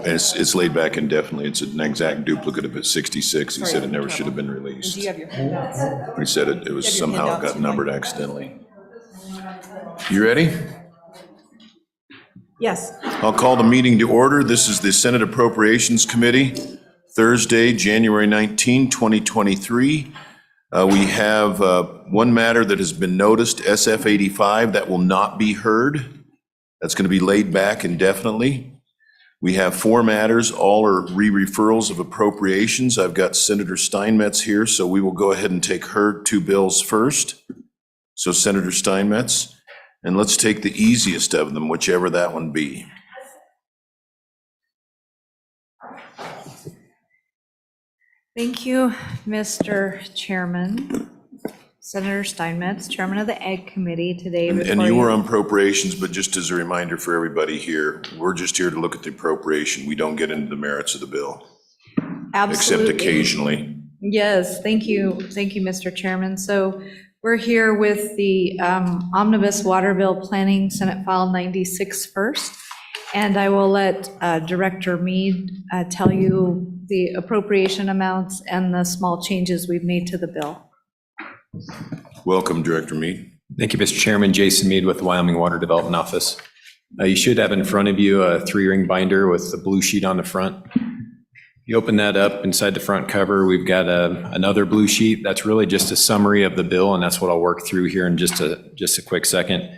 It's laid back indefinitely. It's an exact duplicate of it, 66. He said it never should have been released. Do you have your handouts? He said it was somehow got numbered accidentally. You ready? Yes. I'll call the meeting to order. This is the Senate Appropriations Committee, Thursday, January 19, 2023. We have one matter that has been noticed, SF 85, that will not be heard. That's going to be laid back indefinitely. We have four matters, all are re-referrals of appropriations. I've got Senator Steinmetz here, so we will go ahead and take her two bills first. So Senator Steinmetz, and let's take the easiest of them, whichever that one be. Thank you, Mr. Chairman. Senator Steinmetz, Chairman of the Ag Committee today. And you were on appropriations, but just as a reminder for everybody here, we're just here to look at the appropriation. We don't get into the merits of the bill. Absolutely. Except occasionally. Yes, thank you, Mr. Chairman. So we're here with the Omnibus Water Bill Planning Senate File 96 first. And I will let Director Mead tell you the appropriation amounts and the small changes we've made to the bill. Welcome, Director Mead. Thank you, Mr. Chairman. Jason Mead with the Wyoming Water Development Office. You should have in front of you a 3-ring binder with the blue sheet on the front. You open that up, inside the front cover, we've got another blue sheet. That's really just a summary of the bill, and that's what I'll work through here in just a quick second.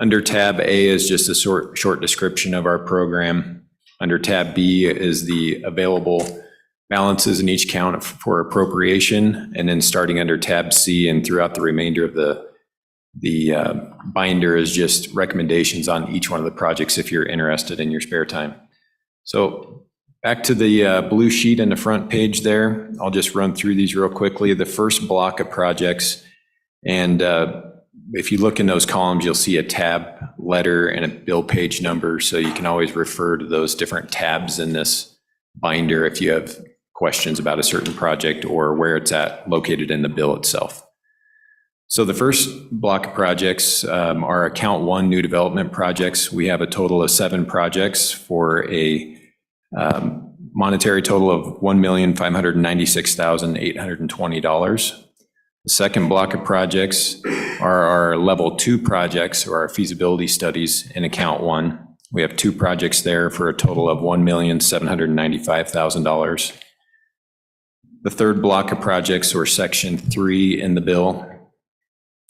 Under tab A is just a short description of our program. Under tab B is the available balances in each count for appropriation, and then starting under tab C and throughout the remainder of the binder is just recommendations on each one of the projects if you're interested in your spare time. So back to the blue sheet in the front page there, I'll just run through these real quickly. The first block of projects, and if you look in those columns, you'll see a tab letter and a bill page number, so you can always refer to those different tabs in this binder if you have questions about a certain project or where it's located in the bill itself. So the first block of projects are account 1 new development projects. We have a total of 7 projects for a monetary total of $1,596,820. The second block of projects are our level 2 projects, or our feasibility studies in account 1. We have 2 projects there for a total of $1,795,000. The third block of projects, or section 3 in the bill,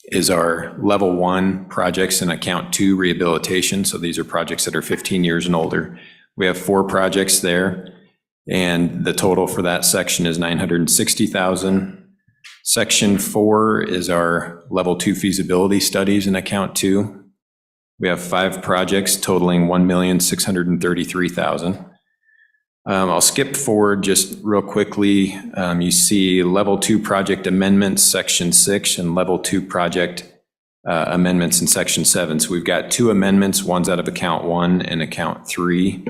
is our level 1 projects in account 2 rehabilitation. So these are projects that are 15 years and older. We have 4 projects there, and the total for that section is $960,000. Section 4 is our level 2 feasibility studies in account 2. We have 5 projects totaling $1,633,000. I'll skip forward just real quickly. You see level 2 project amendments, section 6, and level 2 project amendments in section 7. So we've got 2 amendments, one's out of account 1 and account 3.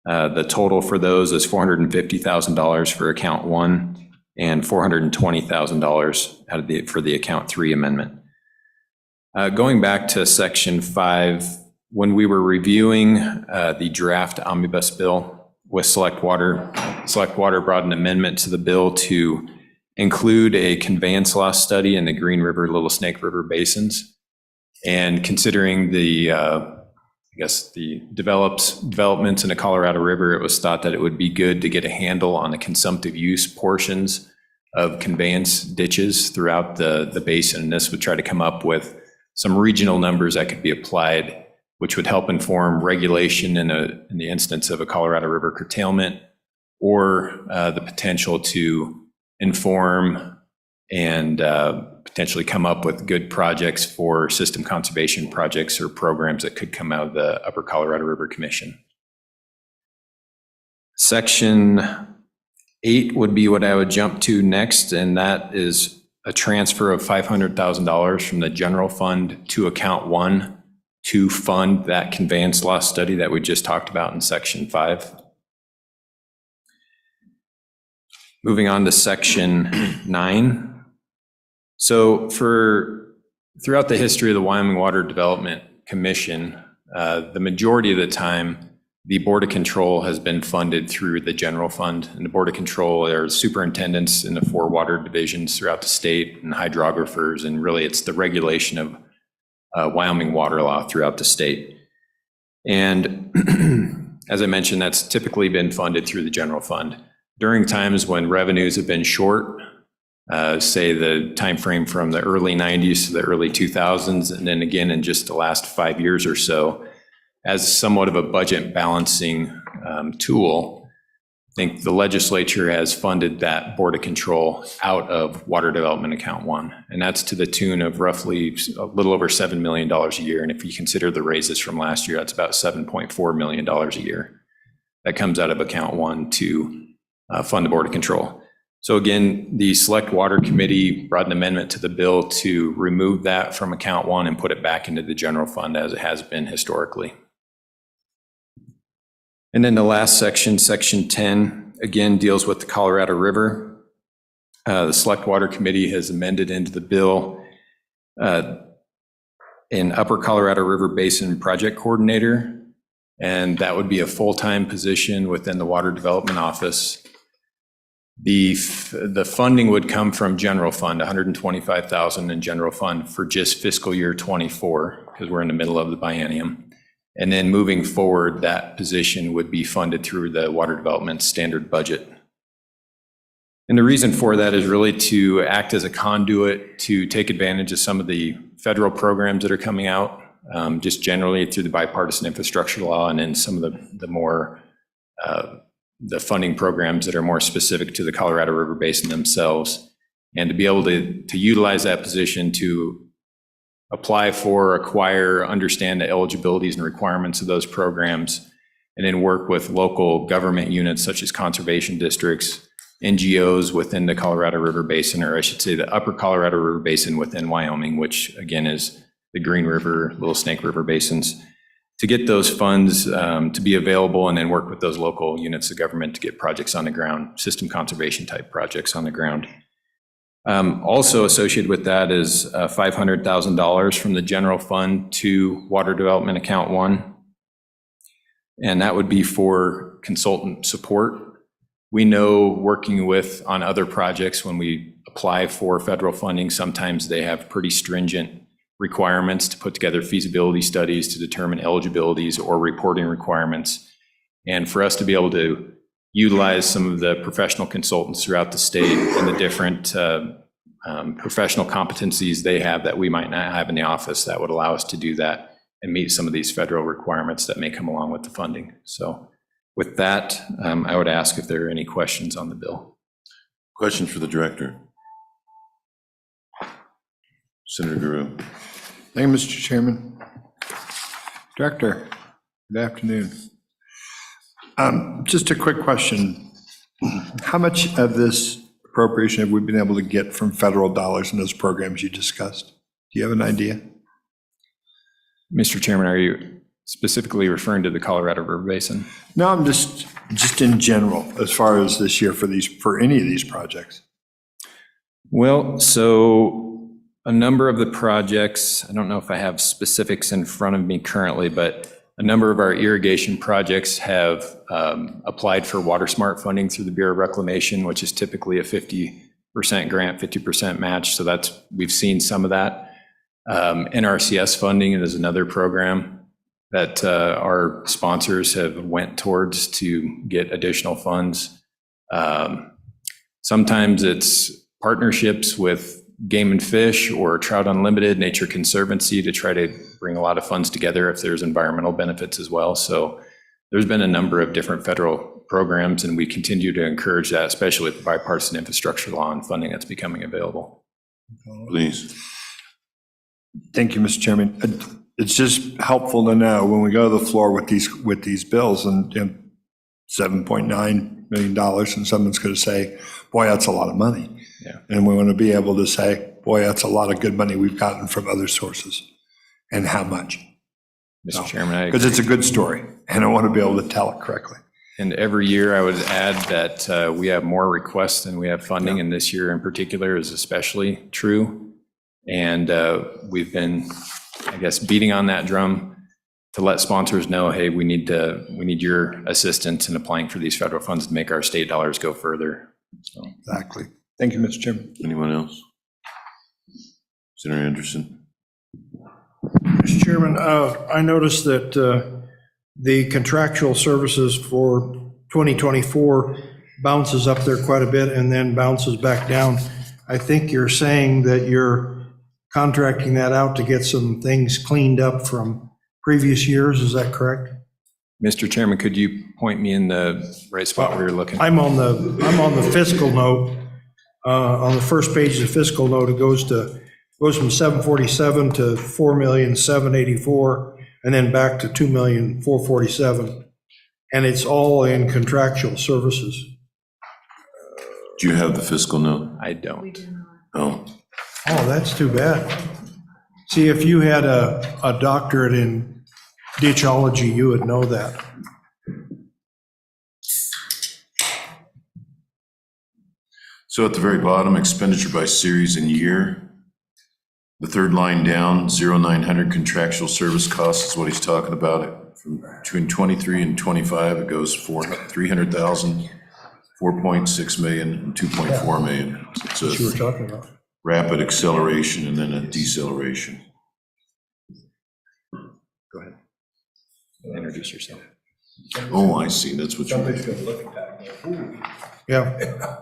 The total for those is $450,000 for account 1 and $420,000 for the account 3 amendment. Going back to section 5, when we were reviewing the draft omnibus bill with Select Water brought an amendment to the bill to include a conveyance loss study in the Green River, Little Snake River basins. And considering the developments in the Colorado River, it was thought that it would be good to get a handle on the consumptive use portions of conveyance ditches throughout the basin. And this would try to come up with some regional numbers that could be applied, which would help inform regulation in the instance of a Colorado River curtailment, or the potential to inform and potentially come up with good projects for system conservation projects or programs that could come out of the Upper Colorado River Commission. Section 8 would be what I would jump to next, and that is a transfer of $500,000 from the general fund to account 1 to fund that conveyance loss study that we just talked about in section 5. Moving on to section 9. So throughout the history of the Wyoming Water Development Commission, The majority of the time, the Board of Control has been funded through the general fund. And the Board of Control are superintendents in the 4 water divisions throughout the state and hydrographers. And really, it's the regulation of Wyoming water law throughout the state. And as I mentioned, that's typically been funded through the general fund. During times when revenues have been short, say the time frame from the early 90s to the early 2000s, and then again in just the last 5 years or so, as somewhat of a budget balancing tool, I think the legislature has funded that Board of Control out of Water Development Account 1. And that's to the tune of roughly a little over $7 million a year. And if you consider the raises from last year, that's about $7.4 million a year. That comes out of Account 1 to fund the Board of Control. So again, the Select Water Committee brought an amendment to the bill to remove that from Account 1 and put it back into the general fund as it has been historically. And then the last section, Section 10, again deals with the Colorado River. The Select Water Committee has amended into the bill an Upper Colorado River Basin Project Coordinator, and that would be a full-time position within the Water Development Office. The funding would come from general fund, $125,000 in general fund for just fiscal year 24, because we're in the middle of the biennium. And then moving forward, that position would be funded through the water development standard budget. And the reason for that is really to act as a conduit to take advantage of some of the federal programs that are coming out, just generally through the bipartisan infrastructure law, and then some of the more the funding programs that are more specific to the Colorado River Basin themselves, and to be able to utilize that position to apply for, acquire, understand the eligibilities and requirements of those programs, and then work with local government units such as conservation districts, NGOs within the Colorado River Basin, or I should say the Upper Colorado River Basin within Wyoming, which again is the Green River, Little Snake River basins, to get those funds to be available, and then work with those local units of government to get projects on the ground, system conservation type projects on the ground. Also associated with that is $500,000 from the general fund to Water Development Account 1. And that would be for consultant support. We know working on other projects, when we apply for federal funding, sometimes they have pretty stringent requirements to put together feasibility studies to determine eligibilities or reporting requirements. And for us to be able to utilize some of the professional consultants throughout the state and the different professional competencies they have that we might not have in the office, that would allow us to do that and meet some of these federal requirements that may come along with the funding. So with that, I would ask if there are any questions on the bill. Questions for the director? Senator Guru. Thank you, Mr. Chairman. Director, good afternoon. Just a quick question. How much of this appropriation have we been able to get from federal dollars in those programs you discussed? Do you have an idea? Mr. Chairman, are you specifically referring to the Colorado River Basin? No, I'm just in general, as far as this year for any of these projects. Well, so a number of the projects, I don't know if I have specifics in front of me currently, but a number of our irrigation projects have applied for Water Smart funding through the Bureau of Reclamation, which is typically a 50% grant, 50% match. So we've seen some of that. NRCS funding is another program that our sponsors have went towards to get additional funds. Sometimes it's partnerships with Game and Fish or Trout Unlimited, Nature Conservancy, to try to bring a lot of funds together if there's environmental benefits as well. So there's been a number of different federal programs, and we continue to encourage that, especially with the bipartisan infrastructure law and funding that's becoming available. Please. Thank you, Mr. Chairman. It's just helpful to know when we go to the floor with these bills and $7.9 million, and someone's going to say, boy, that's a lot of money. Yeah. And we want to be able to say, boy, that's a lot of good money we've gotten from other sources, and how much. Mr. Chairman, because it's a good story, and I want to be able to tell it correctly. And every year I would add that we have more requests than we have funding, and this year in particular is especially true. And we've been, I guess, beating on that drum to let sponsors know, hey, we need your assistance in applying for these federal funds to make our state dollars go further. So. Exactly. Thank you, Mr. Chairman. Anyone else? Senator Anderson? Mr. Chairman, I noticed that the contractual services for 2024 bounces up there quite a bit and then bounces back down. I think you're saying that you're contracting that out to get some things cleaned up from previous years, is that correct? Mr. Chairman, could you point me in the right spot where you're looking? I'm on the fiscal note. On the first page of the fiscal note, it goes from 747 to 4,784,000 and then back to 2,447,000. And it's all in contractual services. Do you have the fiscal note? I don't. Oh, Oh, that's too bad. See, if you had a doctorate in ditchology, you would know that. so at the very bottom, expenditure by series and year. The third line down, 0900 contractual service costs is what he's talking about. From between 23 and 25, it goes 300,000, 4.6 million, and 2.4 million. It's What you were a talking about. rapid acceleration and then a deceleration. Go ahead. Introduce yourself. Oh, I see, that's what you're. Yeah.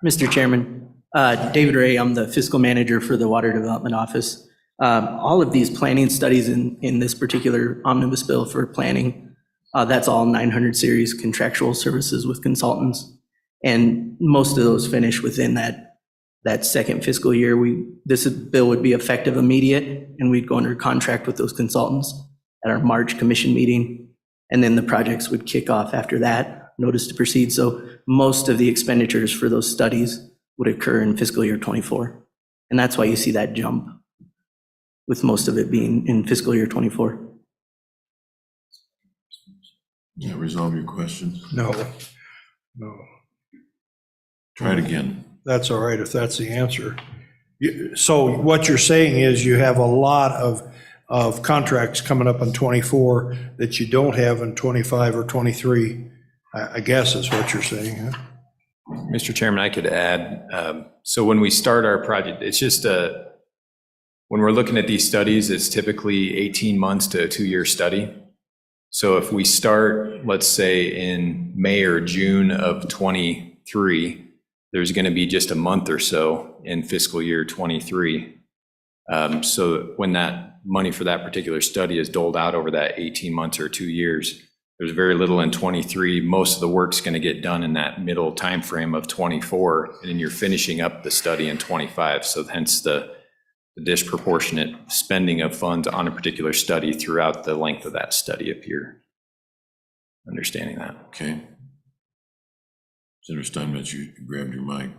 Mr. Chairman, David Ray, I'm the fiscal manager for the Water Development Office. All of these planning studies in this particular omnibus bill for planning, that's all 900 series contractual services with consultants. And most of those finish within that second fiscal year. This bill would be effective immediate, and we'd go under contract with those consultants at our March commission meeting. And then the projects would kick off after that, notice to proceed. So most of the expenditures for those studies would occur in fiscal year 24. And that's why you see that jump, with most of it being in fiscal year 24. Does that resolve your questions? No. Try it again. That's all right if that's the answer. So what you're saying is you have a lot of contracts coming up in 24 that you don't have in 25 or 23, I guess is what you're saying, huh? Mr. Chairman, I could add, so when we start our project, it's just when we're looking at these studies, it's typically 18 months to a 2-year study. So if we start, let's say in May or June of 23, there's going to be just a month or so in fiscal year 23. So when that money for that particular study is doled out over that 18 months or 2 years, there's very little in 23. Most of the work's going to get done in that middle time frame of 24, and then you're finishing up the study in 25. So hence the disproportionate spending of funds on a particular study throughout the length of that study if you're understanding that. Okay. Senator Steinmetz, you grabbed your mic.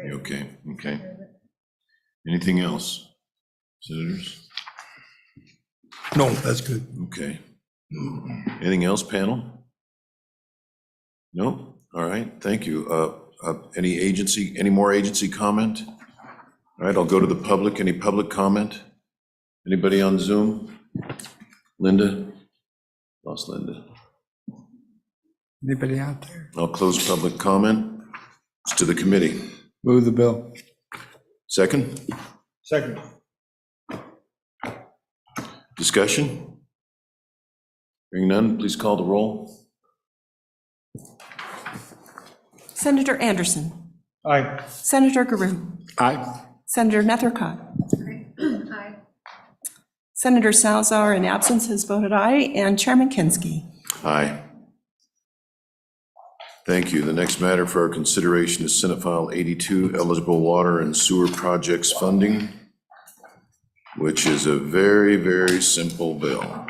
You okay, okay. Anything else? Senators? No, that's good. Okay. Anything else, panel? No? All right, thank you. Any more agency comment? All right, I'll go to the public. Any public comment? Anybody on Zoom? Linda? Lost Linda. Anybody out there? I'll close public comment. It's to the committee. Move the bill. Second? Second. Discussion? Hearing none, please call the roll. Senator Anderson. Aye. Senator Garoon. Aye. Senator Nethercott. Aye. Senator Salzar, in absence, has voted aye, and Chairman Kinsky. Aye. Thank you. The next matter for our consideration is Senate File 82, eligible water and sewer projects funding, which is a very, very simple bill.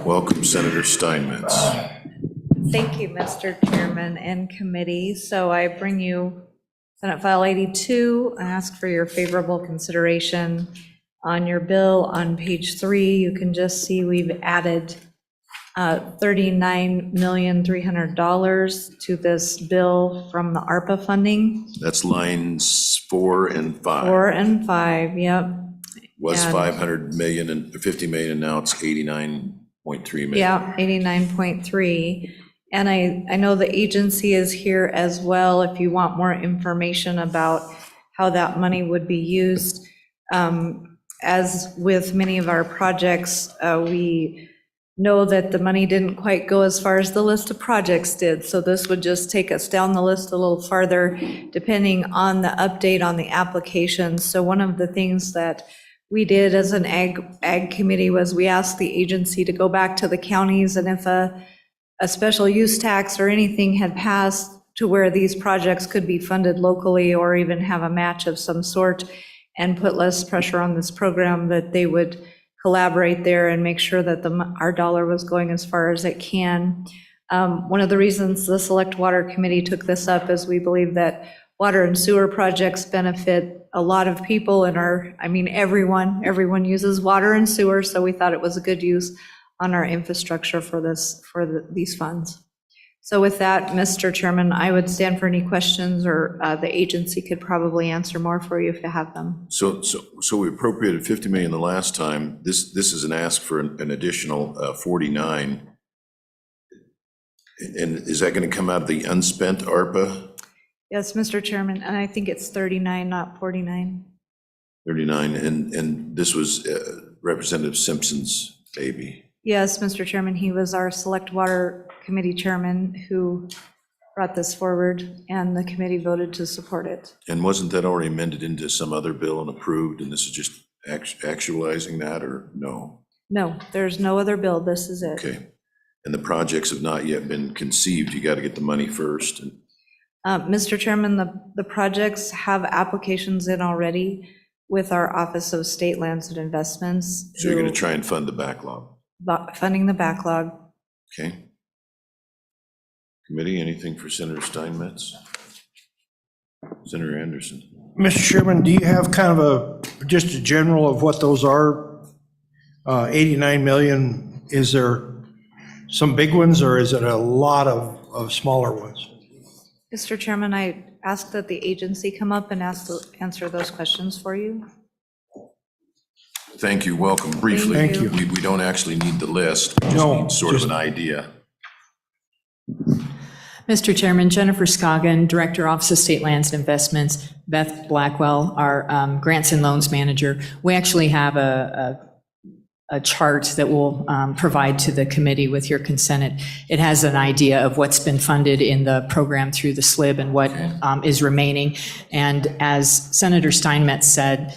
Welcome, Senator Steinmetz. Thank you, Mr. Chairman and committee. So I bring you Senate File 82. I ask for your favorable consideration on your bill. On page 3, you can just see we've added $39,300,000 to this bill from the ARPA funding. That's lines 4 and 5. 4 and 5, yep. Was And- 500 million and 50 million, and now it's 89.3 million. Yeah, 89.3. And I know the agency is here as well if you want more information about how that money would be used. As with many of our projects, we know that the money didn't quite go as far as the list of projects did. So this would just take us down the list a little farther, depending on the update on the applications. So one of the things that we did as an ag committee was we asked the agency to go back to the counties, and if a special use tax or anything had passed to where these projects could be funded locally or even have a match of some sort and put less pressure on this program, that they would collaborate there and make sure that our dollar was going as far as it can. One of the reasons the Select Water Committee took this up is we believe that water and sewer projects benefit a lot of people in everyone uses water and sewer, so we thought it was a good use on our infrastructure for these funds. So with that, Mr. Chairman, I would stand for any questions, or the agency could probably answer more for you if you have them. So we appropriated 50 million the last time. This is an ask for an additional 49. And is that going to come out of the unspent ARPA? Yes, Mr. Chairman, and I think it's 39, not 49. 39, and this was Representative Simpson's baby. Yes, Mr. Chairman, he was our Select Water Committee Chairman who brought this forward, and the committee voted to support it. And wasn't that already amended into some other bill and approved, and this is just actualizing that, or no? No, there's no other bill, this is it. Okay, and the projects have not yet been conceived, you got to get the money first. And Mr. Chairman, the projects have applications in already with our Office of State Lands and Investments. so you're going to try and fund the backlog. Funding the backlog. Okay. Committee, anything for Senator Steinmetz? Senator Anderson? Mr. Chairman, do you have kind of just a general of what those are? 89 million, is there some big ones, or is it a lot of smaller ones? Mr. Chairman, I ask that the agency come up and answer those questions for you. Thank you, welcome. Briefly, Thank you. we don't actually need the list, we just No, need sort of just- an idea. Mr. Chairman, Jennifer Scoggin, Director, Office of State Lands and Investments, Beth Blackwell, our Grants and Loans Manager. We actually have a chart that we'll provide to the committee with your consent. It has an idea of what's been funded in the program through the SLIB and what is remaining. And as Senator Steinmetz said,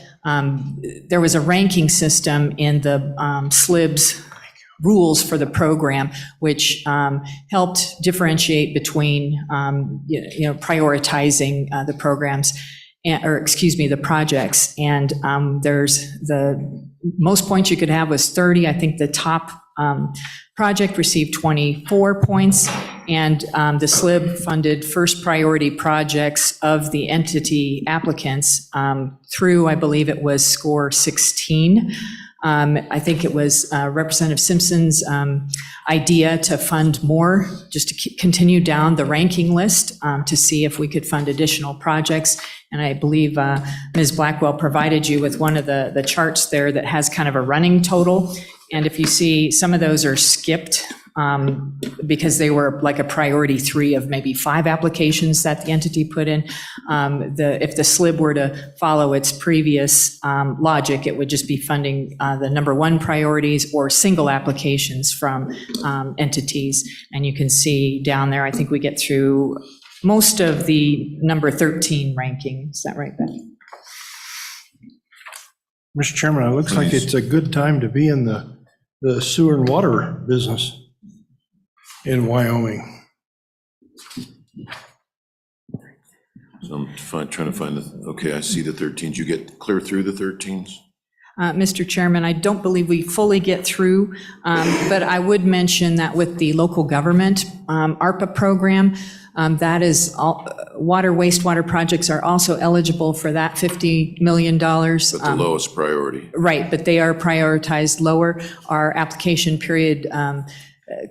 there was a ranking system in the SLIB's rules for the program, which helped differentiate between, prioritizing the programs, the projects. And there's the most points you could have was 30. I think the top project received 24 points, and the SLIB funded first priority projects of the entity applicants through, I believe it was score 16. I think it was Representative Simpson's idea to fund more, just to continue down the ranking list to see if we could fund additional projects. And I believe Ms. Blackwell provided you with one of the charts there that has kind of a running total. And if you see, some of those are skipped because they were like a priority 3 of maybe 5 applications that the entity put in. If the SLIB were to follow its previous logic, it would just be funding the number 1 priorities or single applications from entities. And you can see down there, I think we get through most of the number 13 ranking. Is that right, Ben? Mr. Chairman, it looks like it's a good time to be in the sewer and water business in Wyoming. So I'm trying to find okay, I see the 13s. You get clear through the 13s? Mr. Chairman, I don't believe we fully get through, but I would mention that with the local government ARPA program, that is, water, wastewater projects are also eligible for that $50 million. But the lowest priority. Right, but they are prioritized lower. Our application period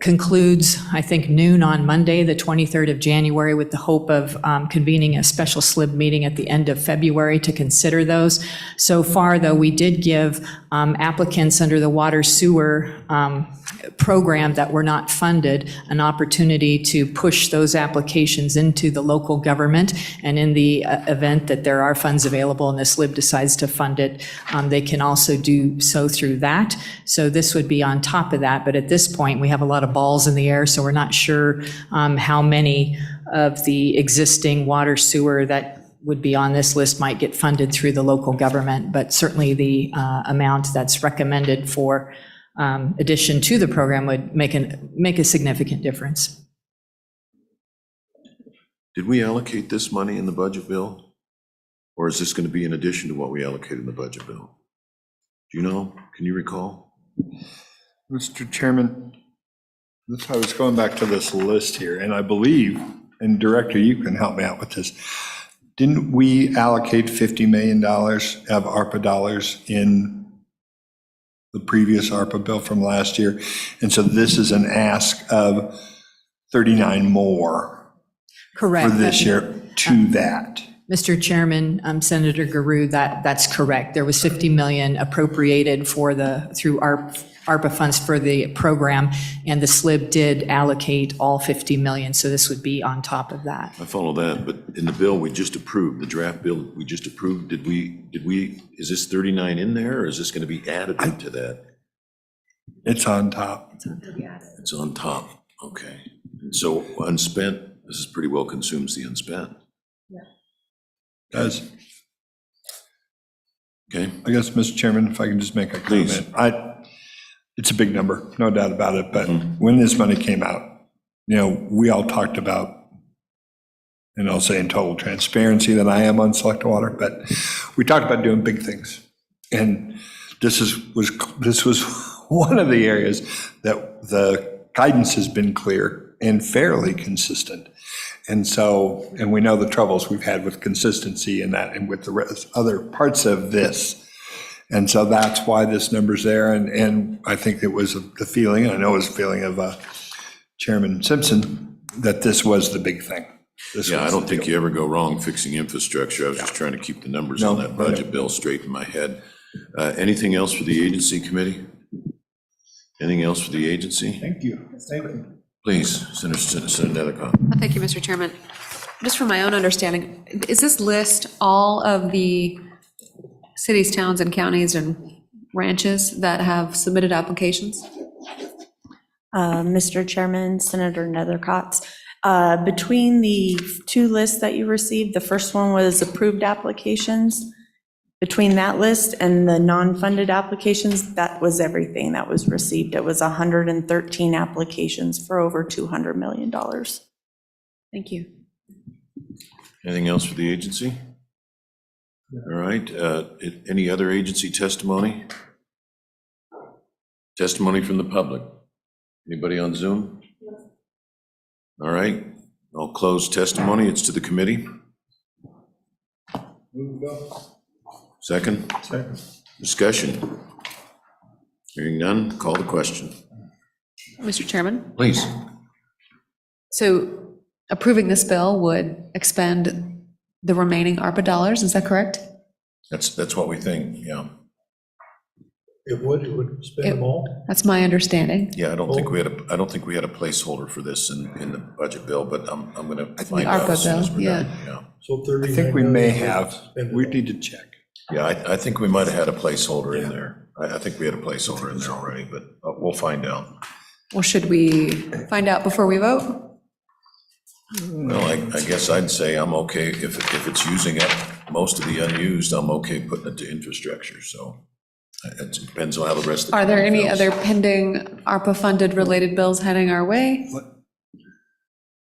concludes, I think, noon on Monday, the 23rd of January, with the hope of convening a special SLIB meeting at the end of February to consider those. So far, though, we did give applicants under the water sewer program that were not funded an opportunity to push those applications into the local government. And in the event that there are funds available and the SLIB decides to fund it, they can also do so through that. So this would be on top of that. But at this point, we have a lot of balls in the air, so we're not sure how many of the existing water sewer that would be on this list might get funded through the local government. But certainly the amount that's recommended for addition to the program would make a significant difference. Did we allocate this money in the budget bill? Or is this going to be in addition to what we allocated in the budget bill? Do you know? Can you recall? Mr. Chairman, I was going back to this list here, and I believe, and Director, you can help me out with this. Didn't we allocate $50 million of ARPA dollars in the previous ARPA bill from last year? And so this is an ask of 39 more Correct. for this year to that. Mr. Chairman, Senator Garou, that's correct. There was 50 million appropriated through ARPA funds for the program, and the SLIB did allocate all 50 million, so this would be on top of that. I follow that, but in the bill we just approved, the draft bill we just approved, is this 39 in there, or is this going to be added to that? It's on top. It's on top, okay. And so unspent, this is pretty well consumes the unspent. Does. Okay. I guess, Mr. Chairman, if I can just make a Please. comment. It's a big number, no doubt about it, but when this money came out, we all talked about, and I'll say in total transparency that I am on select water, but we talked about doing big things. And this was one of the areas that the guidance has been clear and fairly consistent. And so, and we know the troubles we've had with consistency and that, and with the other parts of this. And so that's why this number's there. And I think it was the feeling, I know it was the feeling of Chairman Simpson, that this was the big thing. Yeah, I don't think you ever go wrong fixing infrastructure. I was just trying to keep the numbers on that budget bill straight in my head. Anything else for the agency committee? Anything else for the agency? Thank you. Please, Senator Nethercott. Thank you, Mr. Chairman. Just from my own understanding, is this list all of the cities, towns, and counties and ranches that have submitted applications? Mr. Chairman, Senator Nethercott, between the two lists that you received, the first one was approved applications. Between that list and the non-funded applications, that was everything that was received. It was 113 applications for over $200 million. Thank you. Anything else for the agency? All right, any other agency testimony? Testimony from the public? Anybody on Zoom? All right, I'll close testimony. It's to the committee. Second? Second. Discussion? Hearing none, call the question. Mr. Chairman, Please. so approving this bill would expend the remaining ARPA dollars, is that correct? That's what we think, yeah. It would spend them all? That's my understanding. Yeah, I don't think we had a placeholder for this in the budget bill, but I'm gonna find ARPA out as soon as bill, we're yeah. done. Yeah. So I 39 think we may million have, spend it we all. need to check. Yeah, I think we might have had a placeholder in there. I think we had a placeholder in there already, but we'll find out. Well, should we find out before we vote? Well, I guess I'd say I'm okay, if it's using up most of the unused, I'm okay putting it to infrastructure, so it depends on how the rest of the. Are there committee any feels. other pending ARPA-funded related bills heading our way?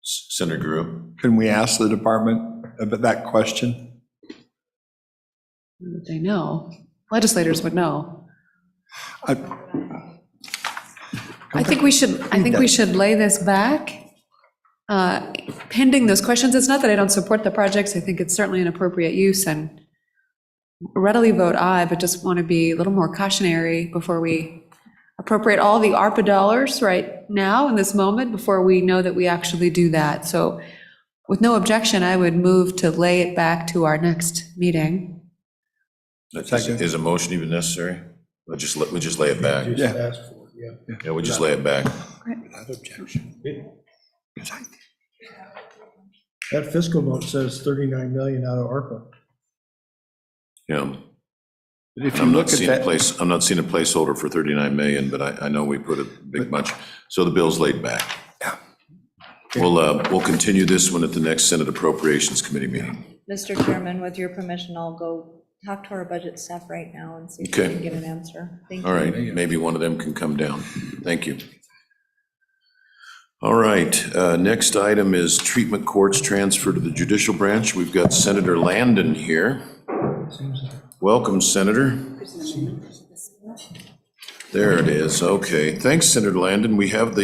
Senator Grew? Can we ask the department about that question? They know. Legislators would know. I think we should lay this back pending those questions. It's not that I don't support the projects. I think it's certainly an appropriate use and readily vote aye, but just want to be a little more cautionary before we appropriate all the ARPA dollars right now in this moment before we know that we actually do that. So with no objection, I would move to lay it back to our next meeting. Is a motion even necessary? We just lay it back. Just ask for it, yeah. Yeah, we just lay it back. Without objection. That fiscal note says 39 million out of ARPA. Yeah. But if you I'm look not at seeing a that, I'm not seeing a placeholder for 39 million, but I know we put a big bunch, so the bill's laid back. Yeah. We'll continue this one at the next Senate Appropriations Committee meeting. Mr. Chairman, with your permission, I'll go talk to our budget staff right now and see if Okay. we can get an answer. Thank you. All right, maybe one of them can come down. Thank you. All right, next item is treatment courts transfer to the judicial branch. We've got Senator Landon here. Welcome, Senator. There it is, okay. Thanks, Senator Landon. We have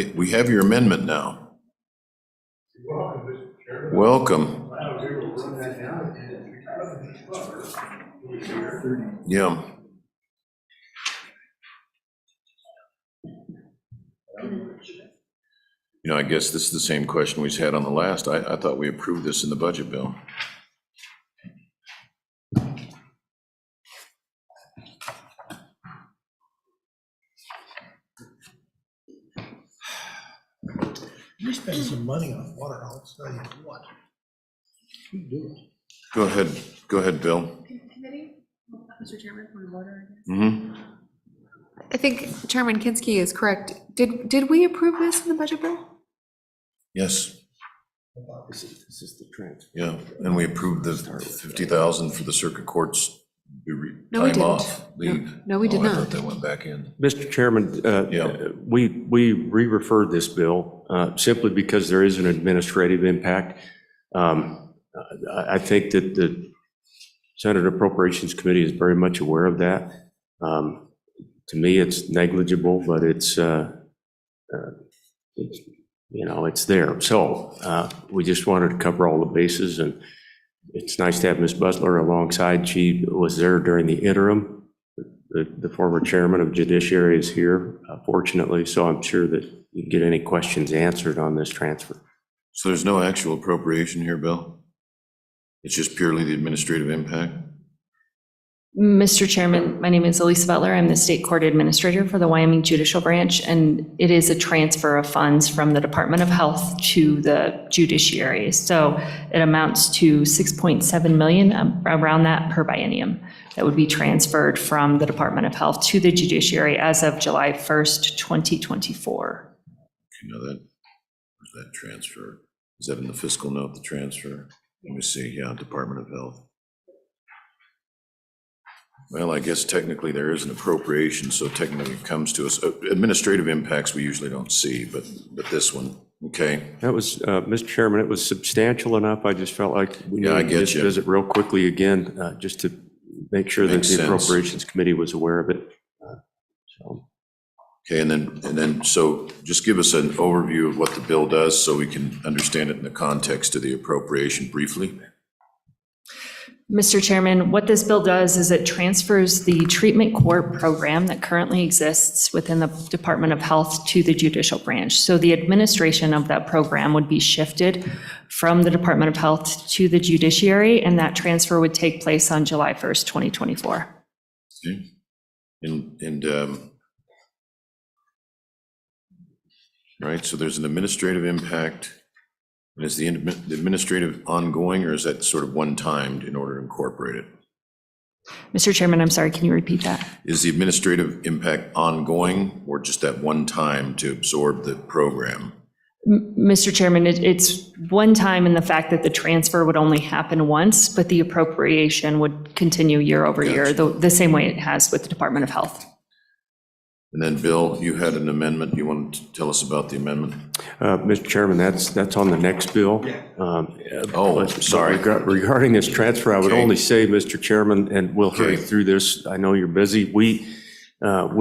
your amendment now. Welcome. Yeah. You know, I guess this is the same question we had on the last. I thought we approved this in the budget bill. You spend some money on water, I'll tell you what. You do it. Go ahead, Bill. Mr. Chairman, point of order. Mm-hmm. I think Chairman Kinski is correct. Did we approve this in the budget bill? Yes, This is the transfer. yeah, and we approved the 50,000 for the circuit courts No, we time didn't. off, leave. No, we did Oh, I thought not. that went back in. Mr. Chairman, Yeah. we re-referred this bill simply because there is an administrative impact. I think that the Senate Appropriations Committee is very much aware of that. To me, it's negligible, but it's it's there. So we just wanted to cover all the bases, and it's nice to have Ms. Butler alongside. She was there during the interim. The former chairman of Judiciary is here, fortunately, so I'm sure that you can get any questions answered on this transfer. So there's no actual appropriation here, Bill? It's just purely the administrative impact? Mr. Chairman, my name is Elisa Butler. I'm the State Court Administrator for the Wyoming Judicial Branch, and it is a transfer of funds from the Department of Health to the judiciary. So it amounts to 6.7 million, around that per biennium, that would be transferred from the Department of Health to the judiciary as of July 1st, 2024. You know that, where's that transfer? Is that in the fiscal note, the transfer? Let me see, yeah, Department of Health. Well, I guess technically there is an appropriation, so technically it comes to us. Administrative impacts we usually don't see, but this one, okay. That was, Mr. Chairman, it was substantial enough. I just felt like we Yeah, I needed to get just you. visit real quickly again, just to make sure that Makes the sense. Appropriations Committee was aware of it. So. Okay, and then, so just give us an overview of what the bill does so we can understand it in the context of the appropriation briefly. Mr. Chairman, what this bill does is it transfers the treatment court program that currently exists within the Department of Health to the judicial branch. So the administration of that program would be shifted from the Department of Health to the judiciary, and that transfer would take place on July 1st, 2024. Okay, all right, so there's an administrative impact. And is the administrative ongoing, or is that sort of one-timed in order to incorporate it? Mr. Chairman, I'm sorry, can you repeat that? Is the administrative impact ongoing, or just that one time to absorb the program? Mr. Chairman, it's one time in the fact that the transfer would only happen once, but the appropriation would continue year over year, the same way it has with the Department of Health. And then, Bill, you had an amendment. You want to tell us about the amendment? Mr. Chairman, that's on the next bill. Sorry. Regarding this transfer, I would Okay. only say, Mr. Chairman, and we'll hurry Okay. through this. I know you're busy. We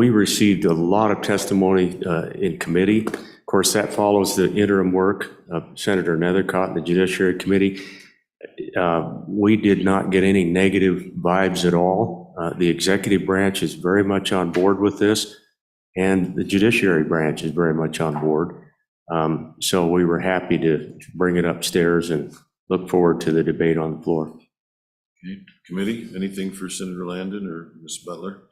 received a lot of testimony in committee. Of course, that follows the interim work of Senator Nethercott and the Judiciary Committee. We did not get any negative vibes at all. The executive branch is very much on board with this. and the judiciary branch is very much on board. So we were happy to bring it upstairs and look forward to the debate on the floor. Okay, committee, anything for Senator Landon or Ms. Butler?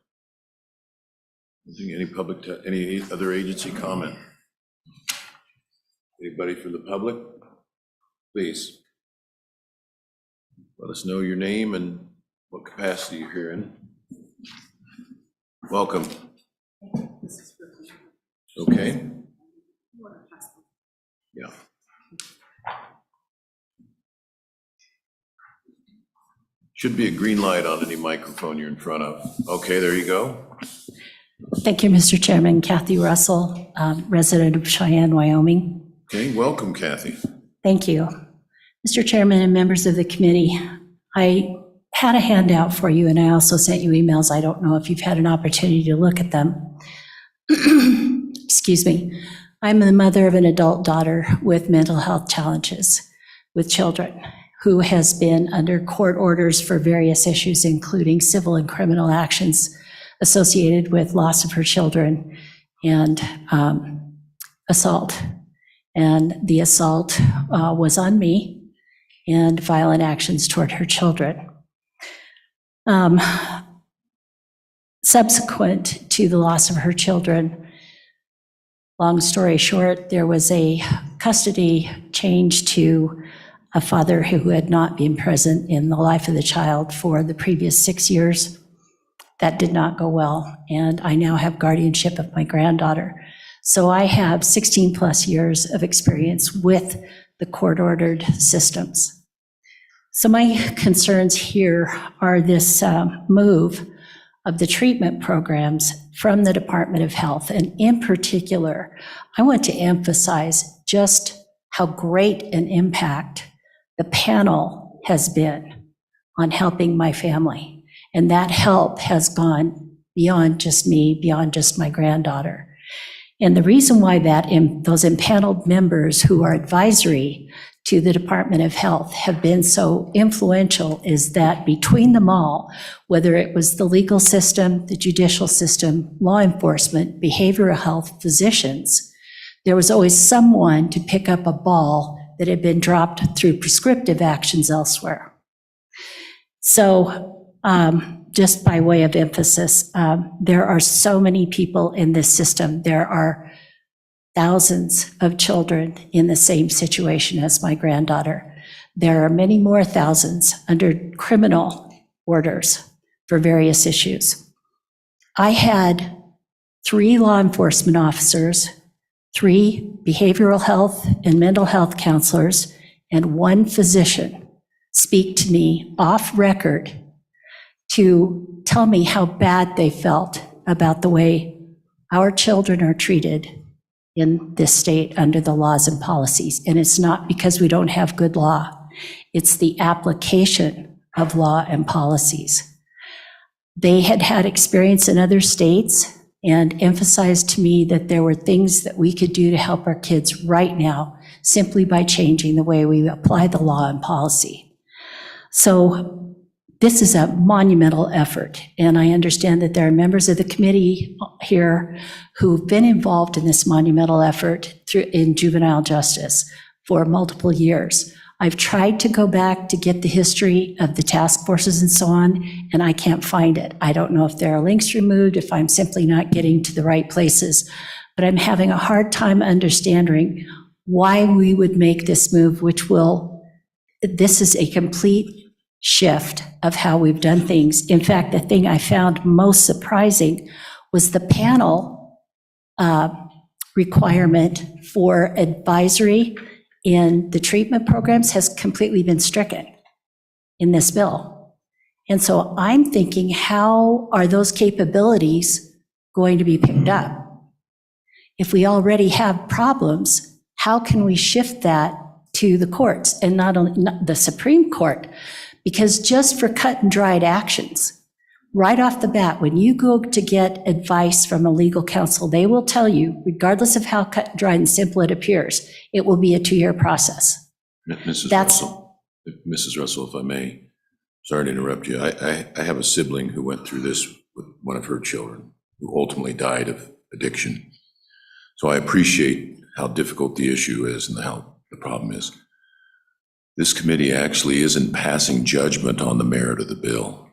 Anything, any other agency comment? Anybody from the public? Please. Let us know your name and what capacity you're here in. Welcome. Okay. Yeah. Should be a green light on any microphone you're in front of. Okay, there you go. Thank you, Mr. Chairman. Kathy Russell, resident of Cheyenne, Wyoming. Okay, welcome, Kathy. Thank you. Mr. Chairman and members of the committee, I had a handout for you, and I also sent you emails. I don't know if you've had an opportunity to look at them. Excuse me. I'm the mother of an adult daughter with mental health challenges with children, who has been under court orders for various issues, including civil and criminal actions associated with loss of her children and assault. And the assault was on me, and violent actions toward her children. Subsequent to the loss of her children, long story short, there was a custody change to a father who had not been present in the life of the child for the previous 6 years. That did not go well, and I now have guardianship of my granddaughter. So I have 16 plus years of experience with the court-ordered systems. So my concerns here are this move of the treatment programs from the Department of Health. And in particular, I want to emphasize just how great an impact the panel has been on helping my family. And that help has gone beyond just me, beyond just my granddaughter. And the reason why those impaneled members who are advisory to the Department of Health have been so influential is that between them all, whether it was the legal system, the judicial system, law enforcement, behavioral health, physicians, there was always someone to pick up a ball that had been dropped through prescriptive actions elsewhere. So just by way of emphasis, there are so many people in this system. There are thousands of children in the same situation as my granddaughter. There are many more thousands under criminal orders for various issues. I had 3 law enforcement officers, 3 behavioral health and mental health counselors, and 1 physician speak to me off record to tell me how bad they felt about the way our children are treated in this state under the laws and policies. And it's not because we don't have good law. It's the application of law and policies. They had had experience in other states and emphasized to me that there were things that we could do to help our kids right now simply by changing the way we apply the law and policy. So this is a monumental effort, and I understand that there are members of the committee here who've been involved in this monumental effort in juvenile justice for multiple years. I've tried to go back to get the history of the task forces and so on, and I can't find it. I don't know if there are links removed, if I'm simply not getting to the right places, but I'm having a hard time understanding why we would make this move, this is a complete shift of how we've done things. In fact, the thing I found most surprising was the panel requirement for advisory in the treatment programs has completely been stricken in this bill. And so I'm thinking, how are those capabilities going to be picked up? If we already have problems, how can we shift that to the courts and not the Supreme Court? Because just for cut and dried actions, right off the bat, when you go to get advice from a legal counsel, they will tell you, regardless of how cut and dried and simple it appears, it will be a 2-year process. Mrs. Russell, if I may, sorry to interrupt you. I have a sibling who went through this with one of her children, who ultimately died of addiction. So I appreciate how difficult the issue is and how the problem is. This committee actually isn't passing judgment on the merit of the bill.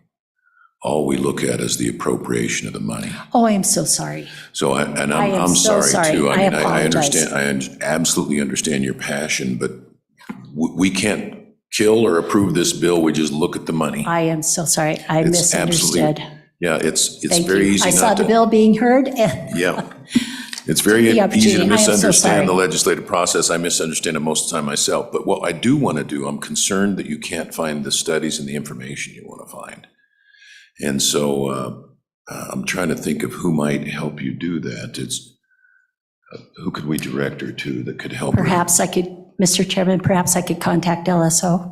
All we look at is the appropriation of the money. Oh, I am so sorry. So, I am I'm so sorry too. sorry. I mean, I I apologize. understand, absolutely understand your passion, but we can't kill or approve this bill. We just look at the money. I am so sorry. I It's absolutely- misunderstood. Yeah, it's Thank very you. easy I saw not the to. bill being heard, and Yeah. It's very The easy opportunity. to I am so misunderstand the sorry. legislative process. I misunderstand it most of the time myself. But what I do want to do, I'm concerned that you can't find the studies and the information you want to find. And so I'm trying to think of who might help you do that. Who could we direct her to that could help her? perhaps I could, Mr. Chairman, perhaps I could contact LSO.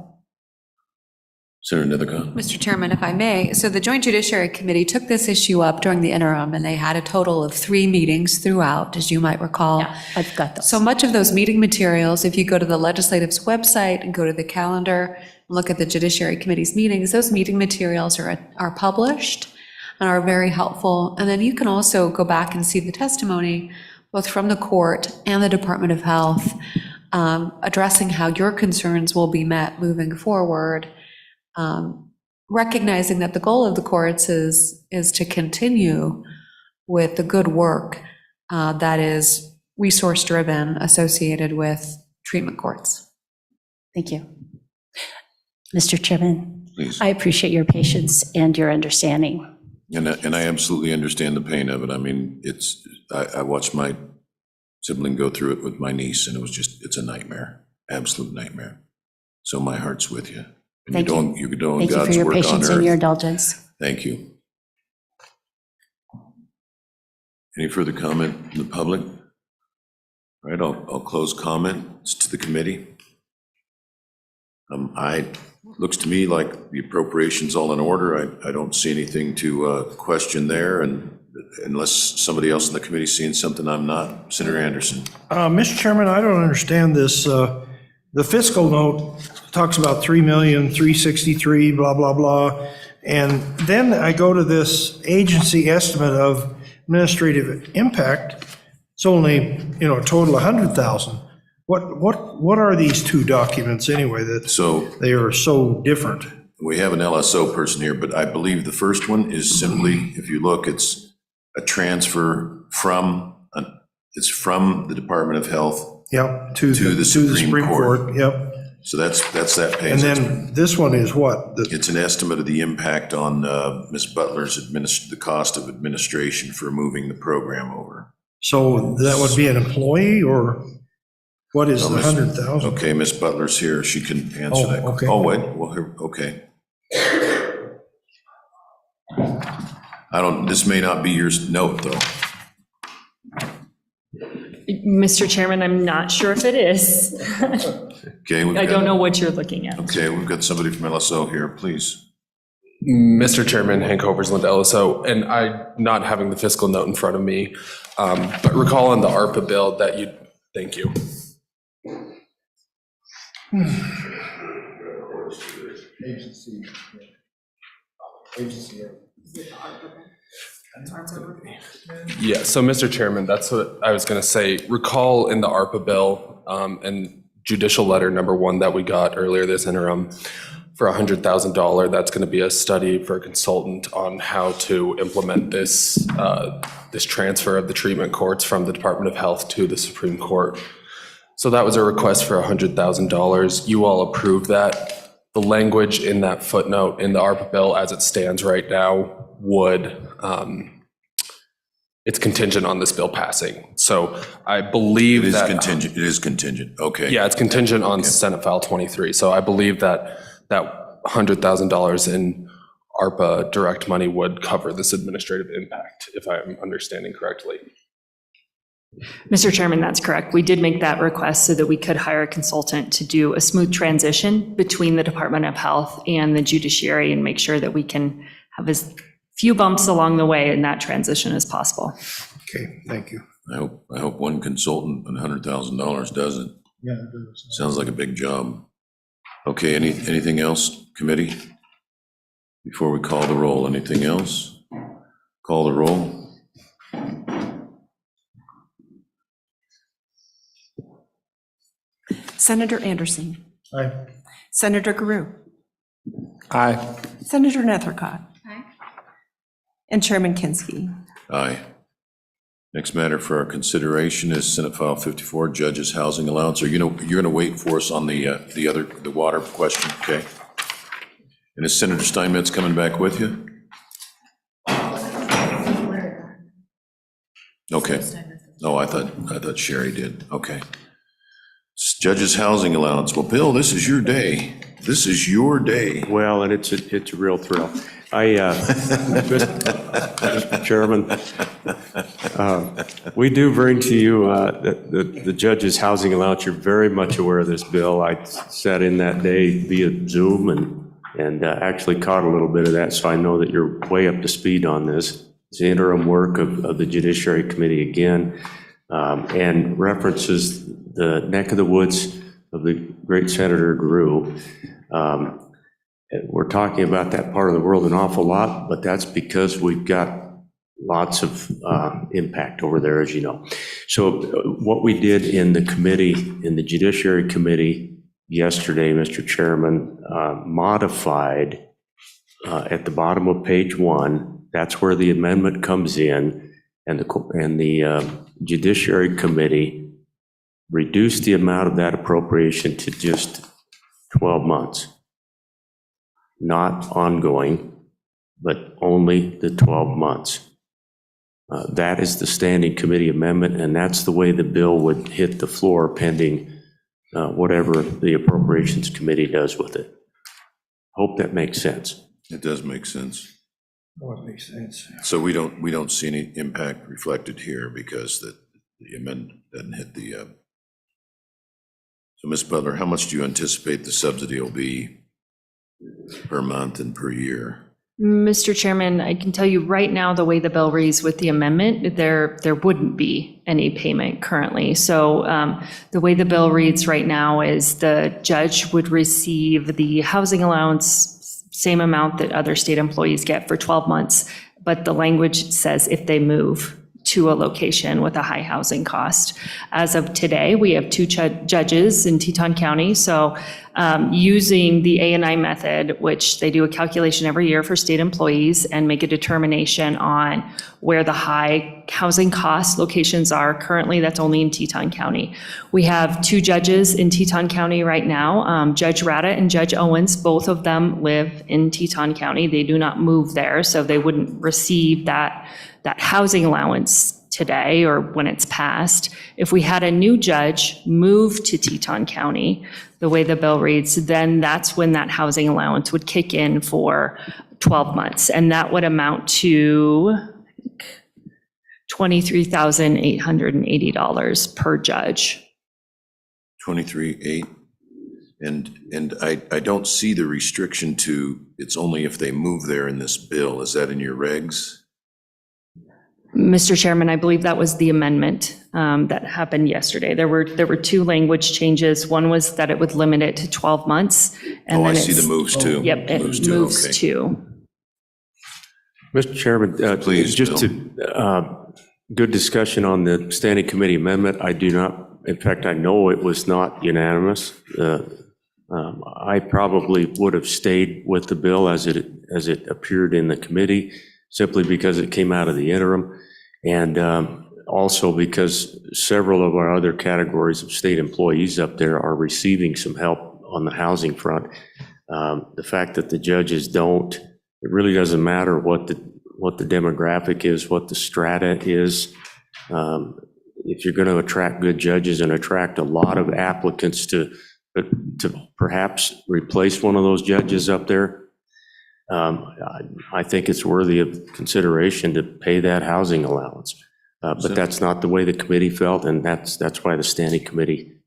Senator Nethercott? Mr. Chairman, if I may, so the Joint Judiciary Committee took this issue up during the interim, and they had a total of 3 meetings throughout, as you might recall. Yeah, I've got those. So much of those meeting materials, if you go to the legislative's website and go to the calendar, look at the Judiciary Committee's meetings, those meeting materials are published and are very helpful. And then you can also go back and see the testimony, both from the court and the Department of Health, addressing how your concerns will be met moving forward. Recognizing that the goal of the courts is to continue with the good work that is resource-driven associated with treatment courts. Thank you. Mr. Chairman, Please. I appreciate your patience and your understanding. And I absolutely understand the pain of it. I mean, I watched my sibling go through it with my niece, and it's a nightmare, absolute nightmare. So my heart's with you. And Thank you. You're doing Thank you for God's your work on patience and your earth. indulgence. Thank you. Any further comment from the public? All right, I'll close comments to the committee. Looks to me like the appropriation's all in order. I don't see anything to question there, and unless somebody else in the committee seeing something I'm not. Senator Anderson. Mr. Chairman, I don't understand this. The fiscal note talks about 3,363,000, blah, blah, blah. And then I go to this agency estimate of administrative impact. It's only, a total of 100,000. What are these two documents anyway that they are so different? We have an LSO person here, but I believe the first one is simply, if you look, it's a transfer from the Department of Health. Yep, to the Supreme Court, yep. So that's that page. And then this one is what? It's an estimate of the impact on Ms. Butler's the cost of administration for moving the program over. So that would be an employee, or what is the 100,000? Okay, Ms. Butler's here, she can answer that. okay. Oh, wait, well, okay. This may not be your note, though. Mr. Chairman, I'm not sure if it is. Okay. I don't know what you're looking at. Okay, we've got somebody from LSO here, please. Mr. Chairman, Hank Oversland, LSO, and I, not having the fiscal note in front of me, but recall on the ARPA bill that you, thank you. Yeah, so Mr. Chairman, that's what I was going to say. Recall in the ARPA bill and judicial letter number 1 that we got earlier this interim for $100,000, that's going to be a study for a consultant on how to implement this this transfer of the treatment courts from the Department of Health to the Supreme Court. So that was a request for $100,000. You all approved that. The language in that footnote in the ARPA bill as it stands right now would, it's contingent on this bill passing. So I believe that. It is contingent, okay. Yeah, it's contingent on Senate File 23. So I believe that $100,000 in ARPA direct money would cover this administrative impact, if I'm understanding correctly. Mr. Chairman, that's correct. We did make that request so that we could hire a consultant to do a smooth transition between the Department of Health and the judiciary and make sure that we can have as few bumps along the way in that transition as possible. Okay, thank you. I hope one consultant and $100,000 does it. Yeah, it does. Sounds like a big job. Okay, anything else, committee? Before we call the roll, anything else? Call the roll. Senator Anderson. Aye. Senator Guru. Aye. Senator Nethercott. And Chairman Kinsky. Aye. Next matter for our consideration is Senate File 54, Judges Housing Allowance. You're going to wait for us on the water question, okay? And is Senator Steinmetz coming back with you? Okay. Oh, I thought Sherry did. Okay. Judges Housing Allowance. Well, Bill, this is your day. This is your day. Well, and it's a real thrill. Mr. Chairman, we do bring to you the judge's housing allowance. You're very much aware of this bill. I sat in that day via Zoom and actually caught a little bit of that, so I know that you're way up to speed on this. It's the interim work of the Judiciary Committee again, and references the neck of the woods of the great Senator Gru. We're talking about that part of the world an awful lot, but that's because we've got lots of impact over there, as you know. So what we did in the committee, in the Judiciary Committee yesterday, Mr. Chairman, modified at the bottom of page 1, that's where the amendment comes in, and the Judiciary Committee reduced the amount of that appropriation to just 12 months. Not ongoing, but only the 12 months. That is the standing committee amendment, and that's the way the bill would hit the floor pending whatever the Appropriations Committee does with it. Hope that makes sense. It does make sense. Oh, it makes sense. So we don't see any impact reflected here because the amendment doesn't hit the. So Ms. Butler, how much do you anticipate the subsidy will be per month and per year? Mr. Chairman, I can tell you right now, the way the bill reads with the amendment, there wouldn't be any payment currently. So the way the bill reads right now is the judge would receive the housing allowance, same amount that other state employees get for 12 months, but the language says if they move to a location with a high housing cost. As of today, we have 2 judges in Teton County. So using the A&I method, which they do a calculation every year for state employees and make a determination on where the high housing cost locations are. Currently, that's only in Teton County. We have 2 judges in Teton County right now, Judge Rada and Judge Owens. Both of them live in Teton County. They do not move there, so they wouldn't receive that housing allowance today or when it's passed. If we had a new judge move to Teton County, the way the bill reads, then that's when that housing allowance would kick in for 12 months. And that would amount to $23,880 per judge. 23.8. And I don't see the restriction to, it's only if they move there in this bill. Is that in your regs? Mr. Chairman, I believe that was the amendment that happened yesterday. There were 2 language changes. One was that it would limit it to 12 months. And Oh, I then see the moves too. Yep, it moves okay. to. Mr. Chairman, Please, just Bill. good discussion on the standing committee amendment. I do not, in fact, I know it was not unanimous. I probably would have stayed with the bill as it appeared in the committee, simply because it came out of the interim, and also because several of our other categories of state employees up there are receiving some help on the housing front. The fact that the judges don't, it really doesn't matter what the demographic is, what the strata is. If you're going to attract good judges and attract a lot of applicants to perhaps replace one of those judges up there, I think it's worthy of consideration to pay that housing allowance. But that's not the way the committee felt, and that's why the standing committee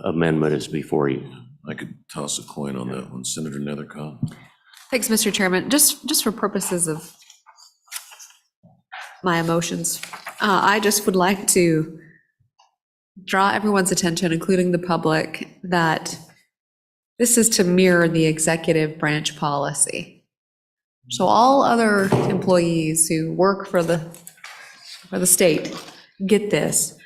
amendment is before you. I could toss a coin on that one. Senator Nethercott? Thanks, Mr. Chairman. Just for purposes of my emotions, I just would like to draw everyone's attention, including the public, that this is to mirror the executive branch policy. So all other employees who work for the state get this.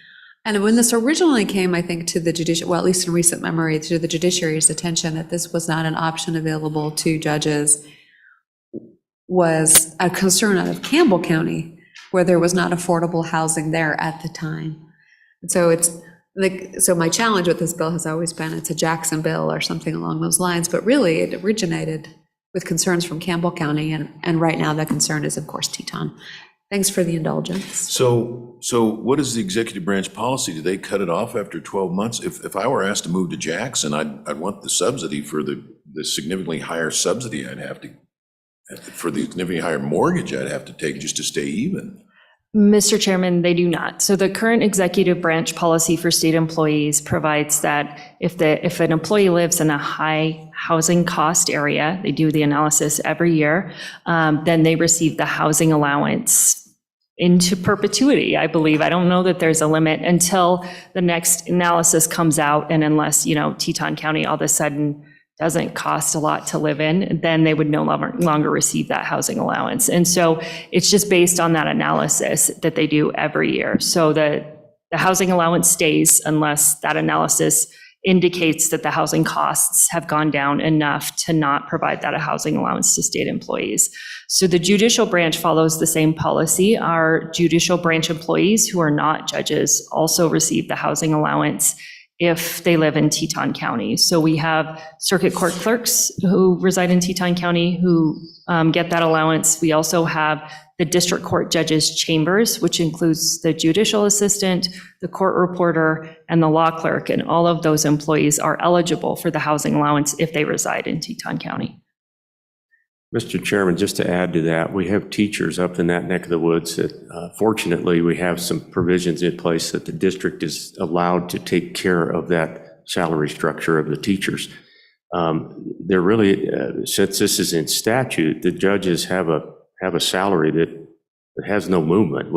And when this originally came, I think, to the judicial, well, at least in recent memory, to the judiciary's attention, that this was not an option available to judges, was a concern out of Campbell County, where there was not affordable housing there at the time. And so it's like, so my challenge with this bill has always been, it's a Jackson bill or something along those lines, but really it originated with concerns from Campbell County, and right now the concern is, of course, Teton. Thanks for the indulgence. So what is the executive branch policy? Do they cut it off after 12 months? If I were asked to move to Jackson, I'd want the subsidy for the significantly higher subsidy I'd have to, for the significantly higher mortgage I'd have to take just to stay even. Mr. Chairman, they do not. So the current executive branch policy for state employees provides that if an employee lives in a high housing cost area, they do the analysis every year, then they receive the housing allowance into perpetuity, I believe. I don't know that there's a limit until the next analysis comes out, and unless, Teton County all of a sudden doesn't cost a lot to live in, then they would no longer receive that housing allowance. And so it's just based on that analysis that they do every year. So the housing allowance stays unless that analysis indicates that the housing costs have gone down enough to not provide that a housing allowance to state employees. So the judicial branch follows the same policy. Our judicial branch employees who are not judges also receive the housing allowance if they live in Teton County. So we have circuit court clerks who reside in Teton County who get that allowance. We also have the district court judges' chambers, which includes the judicial assistant, the court reporter, and the law clerk. And all of those employees are eligible for the housing allowance if they reside in Teton County. Mr. Chairman, just to add to that, we have teachers up in that neck of the woods that fortunately we have some provisions in place that the district is allowed to take care of that salary structure of the teachers. They're really, since this is in statute, the judges have a salary that has no movement.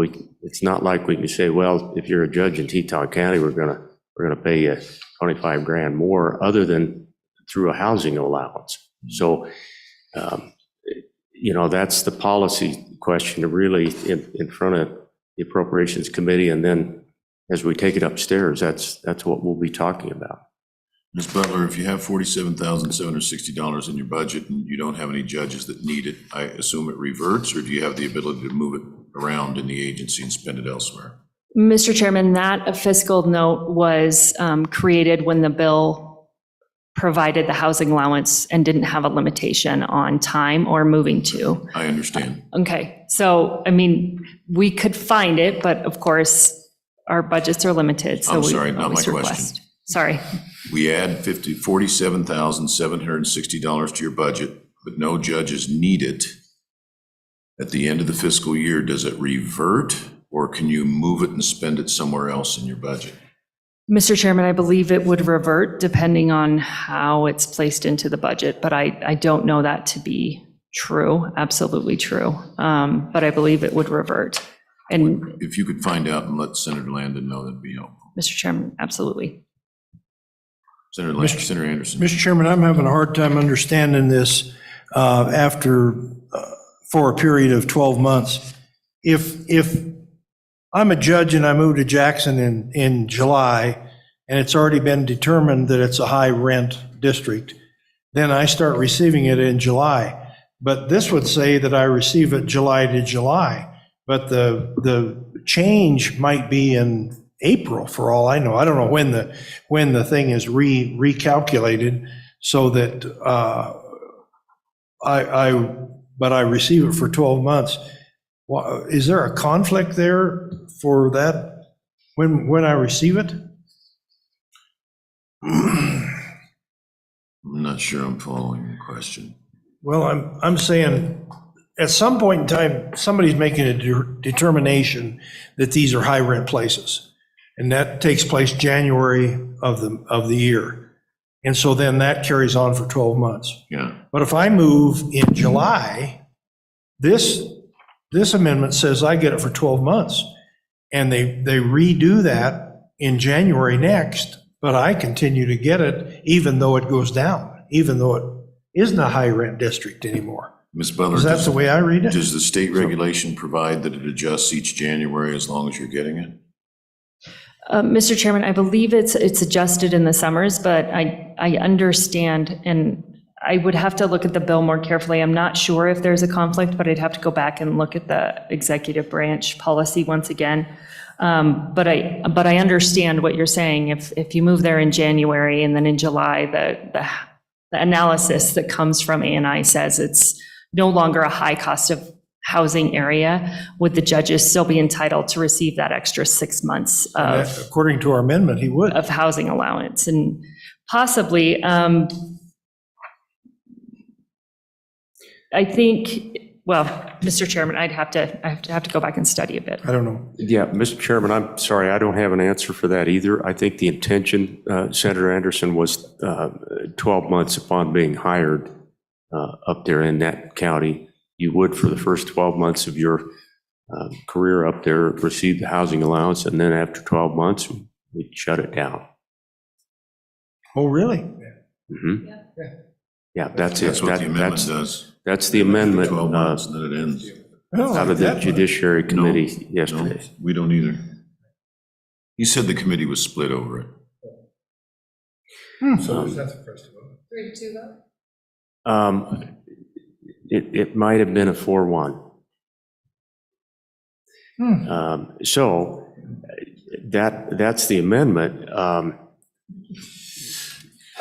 It's not like we can say, well, if you're a judge in Teton County, we're gonna pay you 25 grand more, other than through a housing allowance. So, that's the policy question to really in front of the Appropriations Committee, and then as we take it upstairs, that's what we'll be talking about. Ms. Butler, if you have $47,760 in your budget and you don't have any judges that need it, I assume it reverts, or do you have the ability to move it around in the agency and spend it elsewhere? Mr. Chairman, that fiscal note was created when the bill provided the housing allowance and didn't have a limitation on time or moving to. I understand. Okay, so, we could find it, but of course, our budgets are limited, so I'm we sorry, not my always question. request. Sorry. We add $47,760 to your budget, but no judges need it. At the end of the fiscal year, does it revert, or can you move it and spend it somewhere else in your budget? Mr. Chairman, I believe it would revert depending on how it's placed into the budget, but I don't know that to be true, absolutely true. But I believe it would revert. And If you could find out and let Senator Landon know, that'd be helpful. Mr. Chairman, absolutely. Senator Anderson. Mr. Chairman, I'm having a hard time understanding this for a period of 12 months. If I'm a judge and I move to Jackson in July, and it's already been determined that it's a high rent district, then I start receiving it in July. But this would say that I receive it July to July, but the change might be in April for all I know. I don't know when the thing is recalculated, so that but I receive it for 12 months. Is there a conflict there for that when I receive it? I'm not sure I'm following the question. Well, I'm saying at some point in time, somebody's making a determination that these are high rent places, and that takes place January of the year. And so then that carries on for 12 months. Yeah. But if I move in July, this amendment says I get it for 12 months. And they redo that in January next, but I continue to get it even though it goes down, even though it isn't a high rent district anymore. Ms. Butler, Is that the way I read it? Does the state regulation provide that it adjusts each January as long as you're getting it? Mr. Chairman, I believe it's adjusted in the summers, but I understand, and I would have to look at the bill more carefully. I'm not sure if there's a conflict, but I'd have to go back and look at the executive branch policy once again. But I understand what you're saying. If you move there in January and then in July, the analysis that comes from A&I says it's no longer a high cost of housing area, would the judges still be entitled to receive that extra 6 months of, According to our amendment, he would. of housing allowance? And possibly, I think, well, Mr. Chairman, I have to go back and study a bit. I don't know. Yeah, Mr. Chairman, I'm sorry, I don't have an answer for that either. I think the intention, Senator Anderson, was 12 months upon being hired up there in that county. You would, for the first 12 months of your career up there, receive the housing allowance, and then after 12 months, we'd shut it down. Oh, really? Mhm. Yeah, that's it. That's what the amendment That's- does. That's the amendment 12 months, and then it ends. out of the That- Judiciary No, Committee yesterday. No, we don't either. He said the committee was split over it. It might have been a 4-1. So that's the amendment.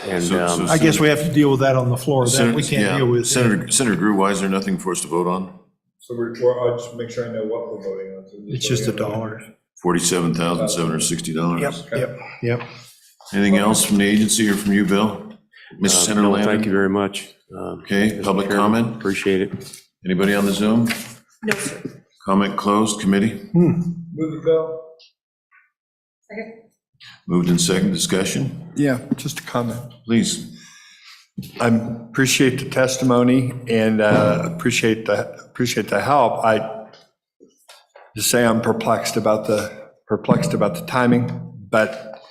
And I guess we have to deal with that on the floor. That we can't Yeah. deal with. Senator Grew, why is there nothing for us to vote on? So I'll just make sure I know what we're voting on. So It's just $1. $47,760. Yep. Anything else from the agency or from you, Bill? Mrs. Senator no, Landon? thank you very much. Okay, Mr. public Chairman, comment? Appreciate it. Anybody on the Zoom? No, sir. Comment closed, committee? Move the bill. Moved in second, discussion? Yeah, just a comment. Please. I appreciate the testimony and appreciate the help. I just say I'm perplexed about the timing, but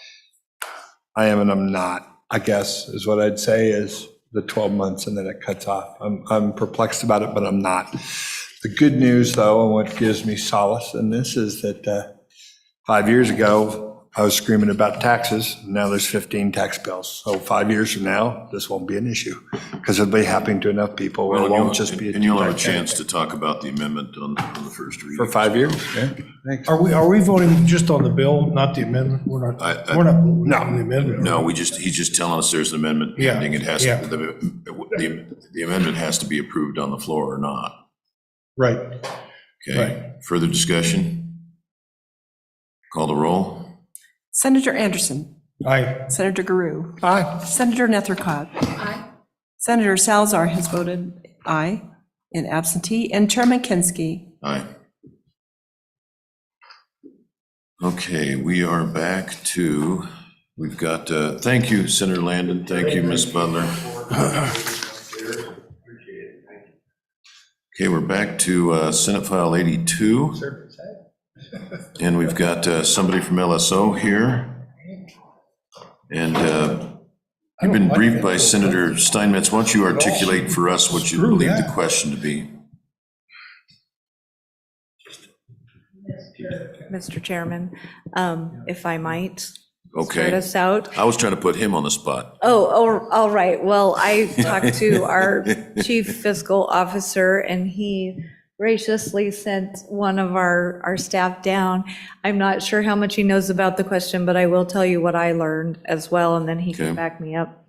I am and I'm not, I guess, is what I'd say, is the 12 months and then it cuts off. I'm perplexed about it, but I'm not. The good news, though, and what gives me solace in this is that 5 years ago, I was screaming about taxes. Now there's 15 tax bills. So 5 years from now, this won't be an issue because it'll be happening to enough people. It won't just be. And you'll have a chance to talk about the amendment on the first reading. For 5 years, yeah. Thanks. Are we voting just on the bill, not the amendment? We're not voting on the amendment. No, he's just telling us there's an amendment Yeah, pending. It has, yeah. the amendment has to be approved on the floor or not. Right. Okay, further discussion? Call the roll. Senator Anderson. Aye. Senator Guru. Aye. Senator Nethercott. Aye. Senator Salzar has voted aye in absentee, and Chairman Kinsky. Aye. Okay, we are back to, we've got, thank you, Senator Landon, thank you, Ms. Butler. Okay, we're back to Senate File 82. And we've got somebody from LSO here. And you've been briefed by Senator Steinmetz. Why don't you articulate for us what you believe the question to be? Mr. Chairman, if I might Okay. start us out. I was trying to put him on the spot. Oh, all right. Well, I talked to our chief fiscal officer, and he graciously sent one of our staff down. I'm not sure how much he knows about the question, but I will tell you what I learned as well, and then he can Okay. back me up.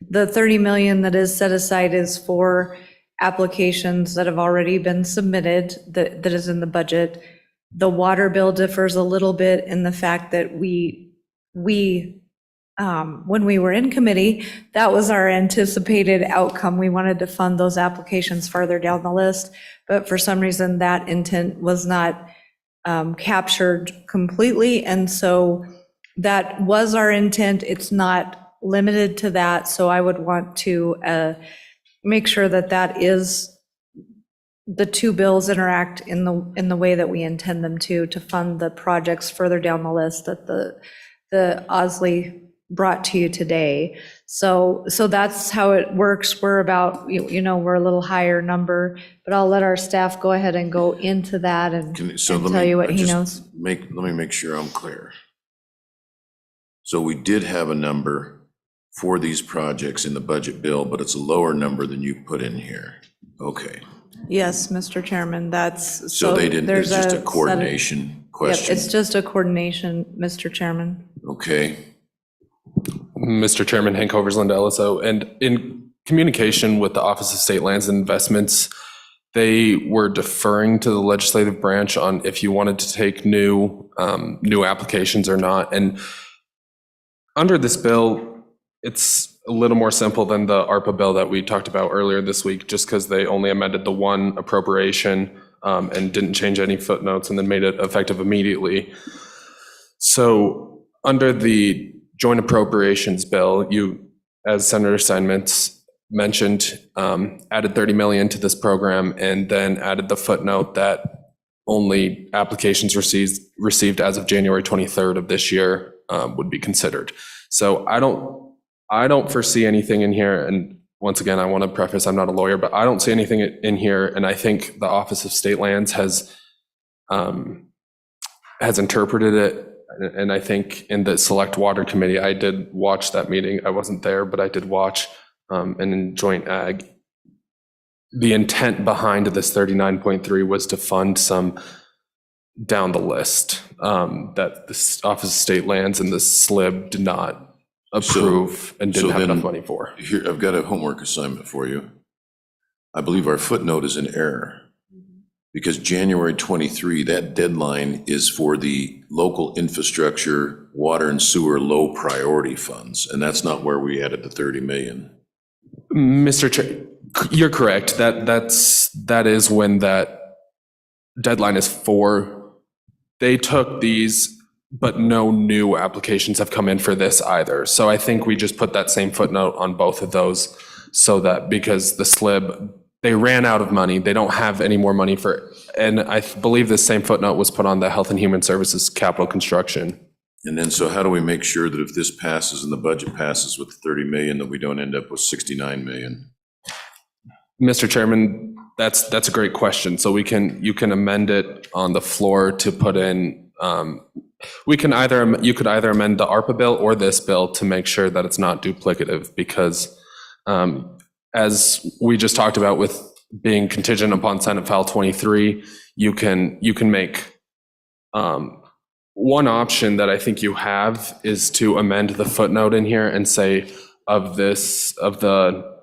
The 30 million that is set aside is for applications that have already been submitted, that is in the budget. The water bill differs a little bit in the fact that when we were in committee, that was our anticipated outcome. We wanted to fund those applications farther down the list, but for some reason, that intent was not captured completely, and so that was our intent. It's not limited to that, so I would want to make sure that that is, the two bills interact in the way that we intend them to fund the projects further down the list that the Osley brought to you today. So that's how it works. We're about, we're a little higher number, but I'll let our staff go ahead and go into that and tell you what he knows. Let me make sure I'm clear. So we did have a number for these projects in the budget bill, but it's a lower number than you put in here. Okay, Yes, Mr. Chairman, that's. so they didn't, it's there's just a set of- coordination Yep, question. it's just a coordination, Mr. Chairman. Okay, Mr. Chairman, Hank Oversland, LSO, and in communication with the Office of State Lands and Investments, they were deferring to the legislative branch on if you wanted to take new applications or not. And under this bill, it's a little more simple than the ARPA bill that we talked about earlier this week, just because they only amended the one appropriation and didn't change any footnotes and then made it effective immediately. So under the joint appropriations bill, you, as Senator Steinmetz mentioned, added 30 million to this program and then added the footnote that only applications received as of January 23rd of this year would be considered. So I don't foresee anything in here, and once again, I want to preface, I'm not a lawyer, but I don't see anything in here, and I think the Office of State Lands has interpreted it, and I think in the Select Water Committee, I did watch that meeting. I wasn't there, but I did watch, and in Joint Ag, the intent behind this 39.3 was to fund some down the list that the Office of State Lands and the SLIB did not approve and didn't have enough money for. here, I've got a homework assignment for you. I believe our footnote is in error. Because January 23, that deadline is for the local infrastructure, water and sewer low priority funds, and that's not where we added the 30 million. Mr. Chair, you're correct. That is when that deadline is for. They took these, but no new applications have come in for this either. So I think we just put that same footnote on both of those so that because the SLIB, they ran out of money. They don't have any more money for, and I believe the same footnote was put on the Health and Human Services capital construction. And then, so how do we make sure that if this passes and the budget passes with 30 million, that we don't end up with 69 million? Mr. Chairman, that's a great question. So you can amend it on the floor to put in, you could either amend the ARPA bill or this bill to make sure that it's not duplicative, because as we just talked about with being contingent upon Senate File 23, you can make one option that I think you have is to amend the footnote in here and say of the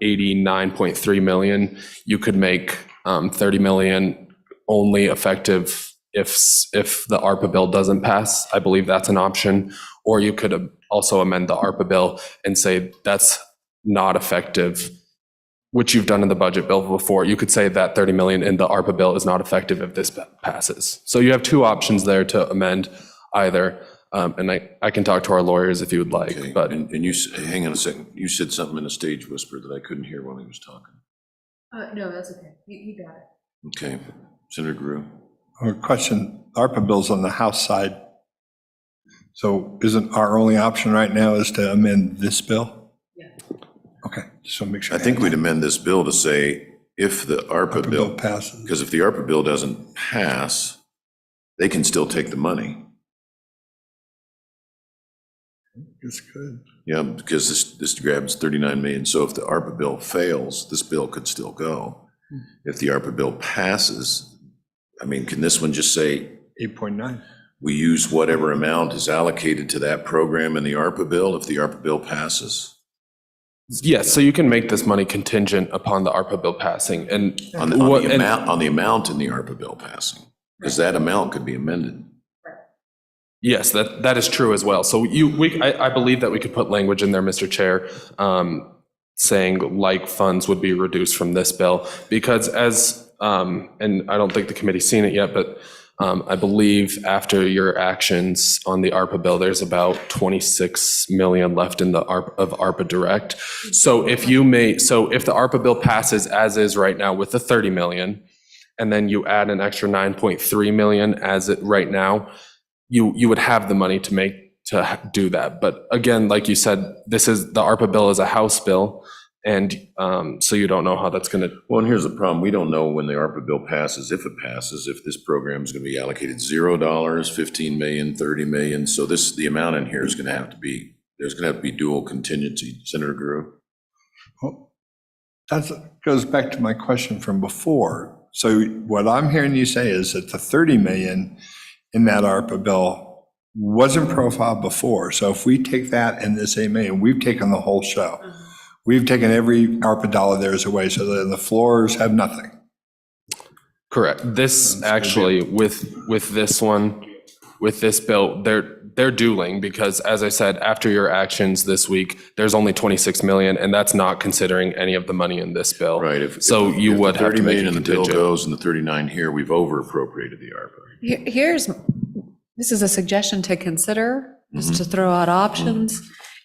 89.3 million, you could make 30 million only effective if the ARPA bill doesn't pass. I believe that's an option. Or you could also amend the ARPA bill and say that's not effective, which you've done in the budget bill before. You could say that 30 million in the ARPA bill is not effective if this passes. So you have two options there to amend either. And I can talk to our lawyers if you would like, Okay. but. And you, hang on a second, you said something in a stage whisper that I couldn't hear while he was talking. No, that's okay. You got it. Okay, Senator Grew. A question, ARPA bill's on the House side. So isn't our only option right now is to amend this bill? Yeah. Okay, just want to make sure. I think we'd amend this bill to say if the ARPA bill passes. because if the ARPA bill doesn't pass, they can still take the money. It's good. Yeah, because this grabs 39 million. So if the ARPA bill fails, this bill could still go. If the ARPA bill passes, I mean, can this one just say 8.9. we use whatever amount is allocated to that program in the ARPA bill if the ARPA bill passes? Yes, so you can make this money contingent upon the ARPA bill passing, and On the amount in the ARPA bill passing, because that amount could be amended. yes, that is true as well. So I believe that we could put language in there, Mr. Chair, saying like funds would be reduced from this bill, because and I don't think the committee's seen it yet, but I believe after your actions on the ARPA bill, there's about 26 million left in the ARPA Direct. So if the ARPA bill passes as is right now with the 30 million, and then you add an extra 9.3 million as it right now, you would have the money to do that. But again, like you said, the ARPA bill is a House bill. And so you don't know how that's going to. Well, and here's the problem. We don't know when the ARPA bill passes, if it passes, if this program is going to be allocated $0, 15 million, 30 million. So the amount in here is going to have to be there's going to have to be dual contingency, Senator Guru. Well, that goes back to my question from before. So what I'm hearing you say is that the 30 million in that ARPA bill wasn't profiled before. So if we take that and this 8 million, we've taken the whole show. We've taken every ARPA dollar there's away, so that the floors have nothing. Correct. This actually, with this one, with this bill, they're dueling because, as I said, after your actions this week, there's only 26 million, and that's not considering any of the money in this bill. Right. So you if would the have 30 to make million a in the bill contingent. goes and the 39 here, we've over appropriated the ARPA. This is a suggestion to consider, is to throw out options,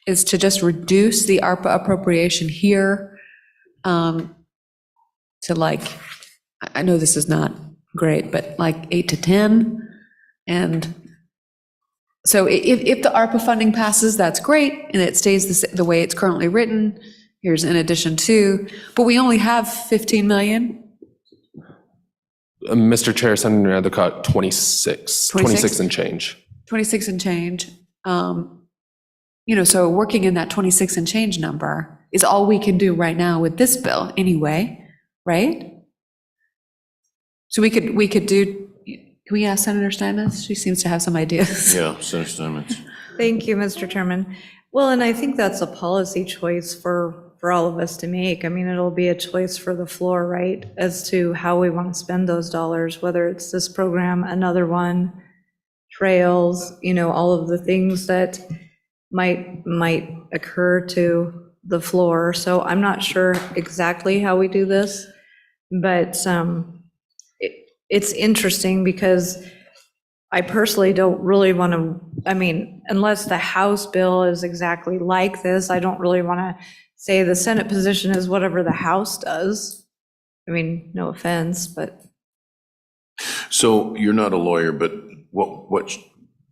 is to just reduce the ARPA appropriation here to like, I know this is not great, but like 8 to 10. And so if the ARPA funding passes, that's great, and it stays the way it's currently written, here's in addition to, but we only have 15 million. Mr. Chair, Senator Endicott, 26 and change. 26 and change. So working in that 26 and change number is all we can do right now with this bill anyway, right? So we could do, can we ask Senator Steinmetz? She seems to have some ideas. Yeah, Senator Steinmetz. Thank you, Mr. Chairman. Well, and I think that's a policy choice for all of us to make. I mean, it'll be a choice for the floor, right, as to how we want to spend those dollars, whether it's this program, another one, trails, all of the things that might occur to the floor. So I'm not sure exactly how we do this, but it's interesting because I personally don't really want to, unless the House bill is exactly like this, I don't really want to say the Senate position is whatever the House does. No offense, but. So you're not a lawyer, but what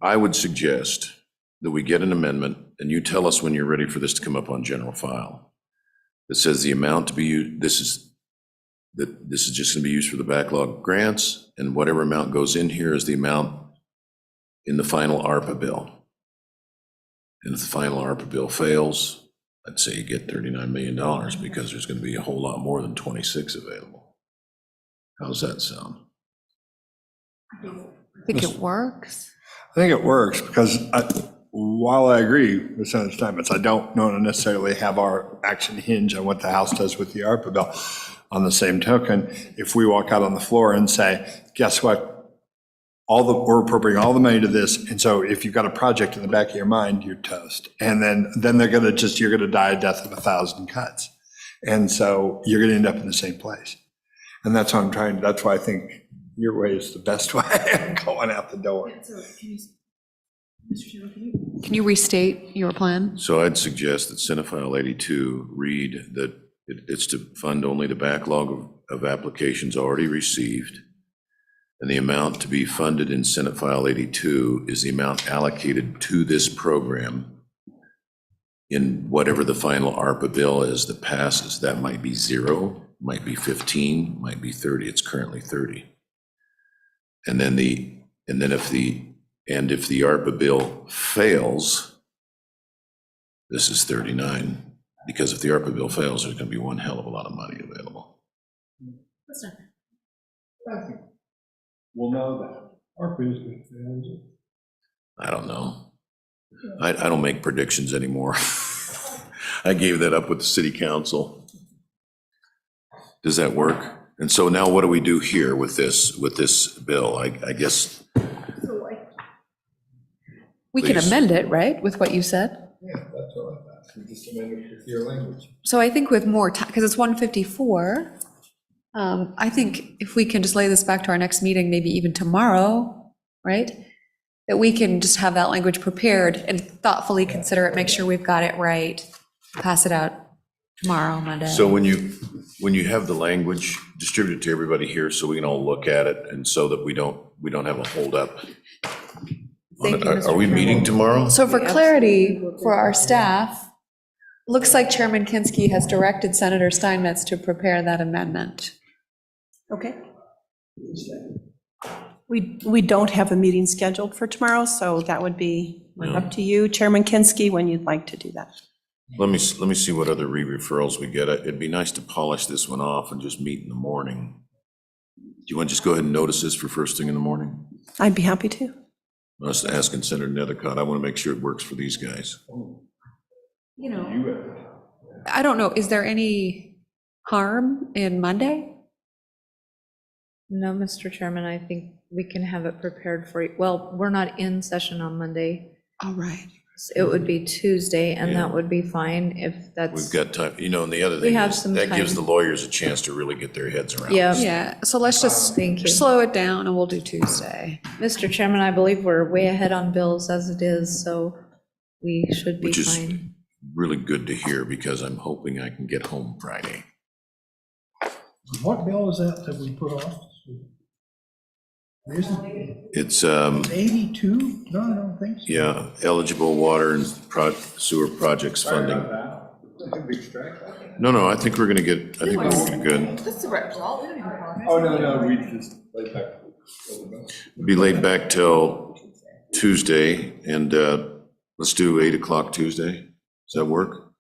I would suggest that we get an amendment, and you tell us when you're ready for this to come up on general file, that says the amount to be used, this is just going to be used for the backlog grants, and whatever amount goes in here is the amount in the final ARPA bill. And if the final ARPA bill fails, I'd say you get $39 million because there's going to be a whole lot more than 26 available. How's that sound? I think it works. I think it works because while I agree with Senator Steinmetz, I don't necessarily have our action hinge on what the House does with the ARPA bill. On the same token, if we walk out on the floor and say, guess what? We're appropriating all the money to this, and so if you've got a project in the back of your mind, you're toast. And then you're gonna die a death of 1,000 cuts. And so you're gonna end up in the same place. And that's why I think your way is the best way, going out the door. Can you restate your plan? So I'd suggest that Senate File 82 read that it's to fund only the backlog of applications already received. And the amount to be funded in Senate File 82 is the amount allocated to this program in whatever the final ARPA bill is that passes. That might be 0, might be 15, might be 30. It's currently 30. And if the ARPA bill fails, this is 39. Because if the ARPA bill fails, there's going to be one hell of a lot of money available. We'll know that. ARPA is good. I don't know. I don't make predictions anymore. I gave that up with the city council. Does that work? And so now what do we do here with this bill? I guess. We can Please. amend it, right, with what you said? Yeah, that's all I thought. We just amend it with your language. So I think with more time, because it's 1:54, I think if we can just lay this back to our next meeting, maybe even tomorrow, right? That we can just have that language prepared and thoughtfully consider it, make sure we've got it right, pass it out tomorrow, Monday. So when you have the language, distribute it to everybody here so we can all look at it and so that we don't have a holdup. Thank you, Mr. Are we meeting tomorrow? So for clarity, for our staff, looks like Chairman Kinski has directed Senator Steinmetz to prepare that amendment. Okay. We don't have a meeting scheduled for tomorrow, so that would be Up to you, Chairman Kinski, when you'd like to do that. Let me see what other re-referrals we get. It'd be nice to polish this one off and just meet in the morning. Do you want to just go ahead and notice this for first thing in the morning? I'd be happy to. I was asking Senator Nethercott, I want to make sure it works for these guys. You know, I don't know, is there any harm in Monday? No, Mr. Chairman, I think we can have it prepared for you. Well, we're not in session on Monday. All right. It would be Tuesday, and that would be fine if that's. We've got time, and the other We thing have is, some that gives time. the lawyers a chance to really get their heads around Yeah. this. Yeah, so let's just Thank you. slow it down and we'll do Tuesday. Mr. Chairman, I believe we're way ahead on bills as it is, so we should be Which is fine. really good to hear, because I'm hoping I can get home Friday. What bill is that we put off? Isn't It's, 82? No, I don't think so. yeah, eligible water and sewer projects funding. No, I think we're gonna get good. Oh, no, we just laid back. Be laid back till Tuesday, and let's do 8 o'clock Tuesday. Does that work?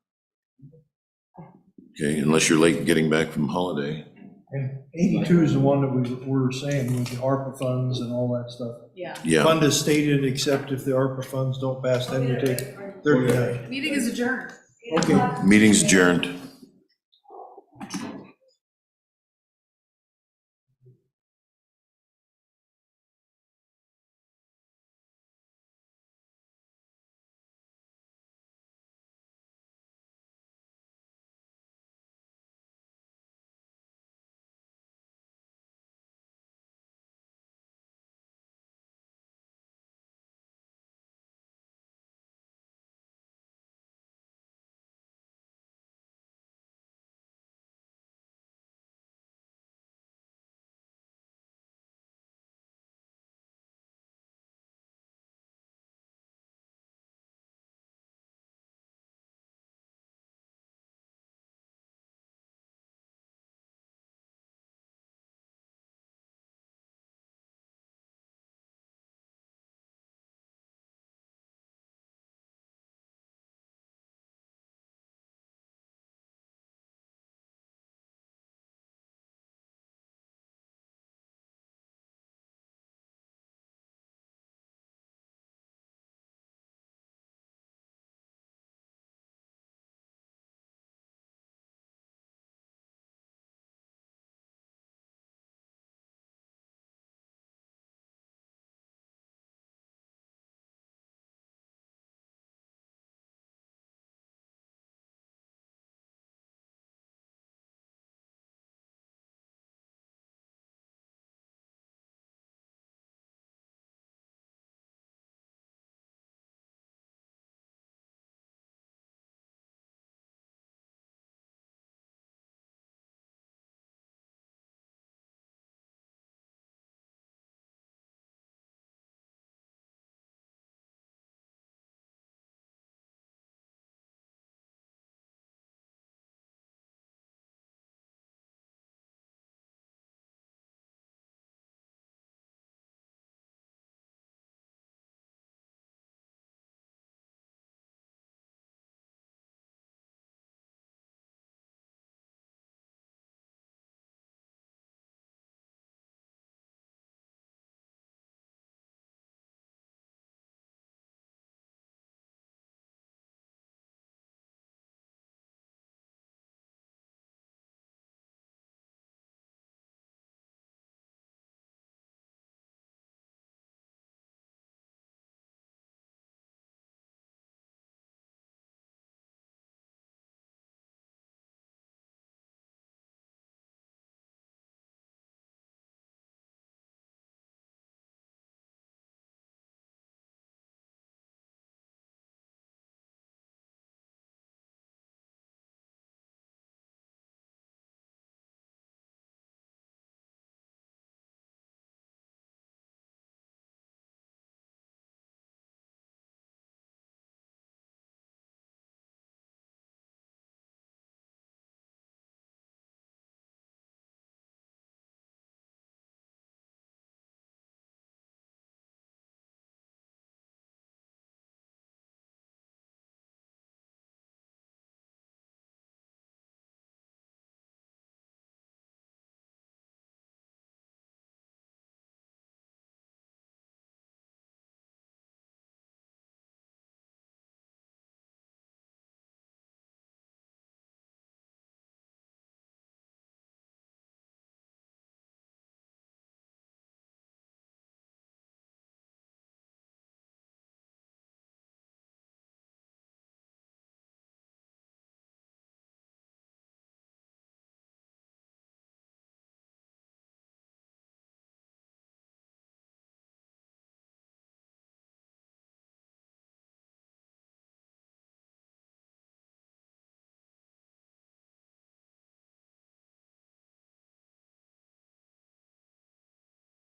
Okay, unless you're late getting back from holiday. And 82 is the one that we were saying with the ARPA funds and all that stuff. Yeah, Fund is stated, except if the ARPA funds don't pass, then we take 39. Meeting is adjourned. Okay. meeting's adjourned.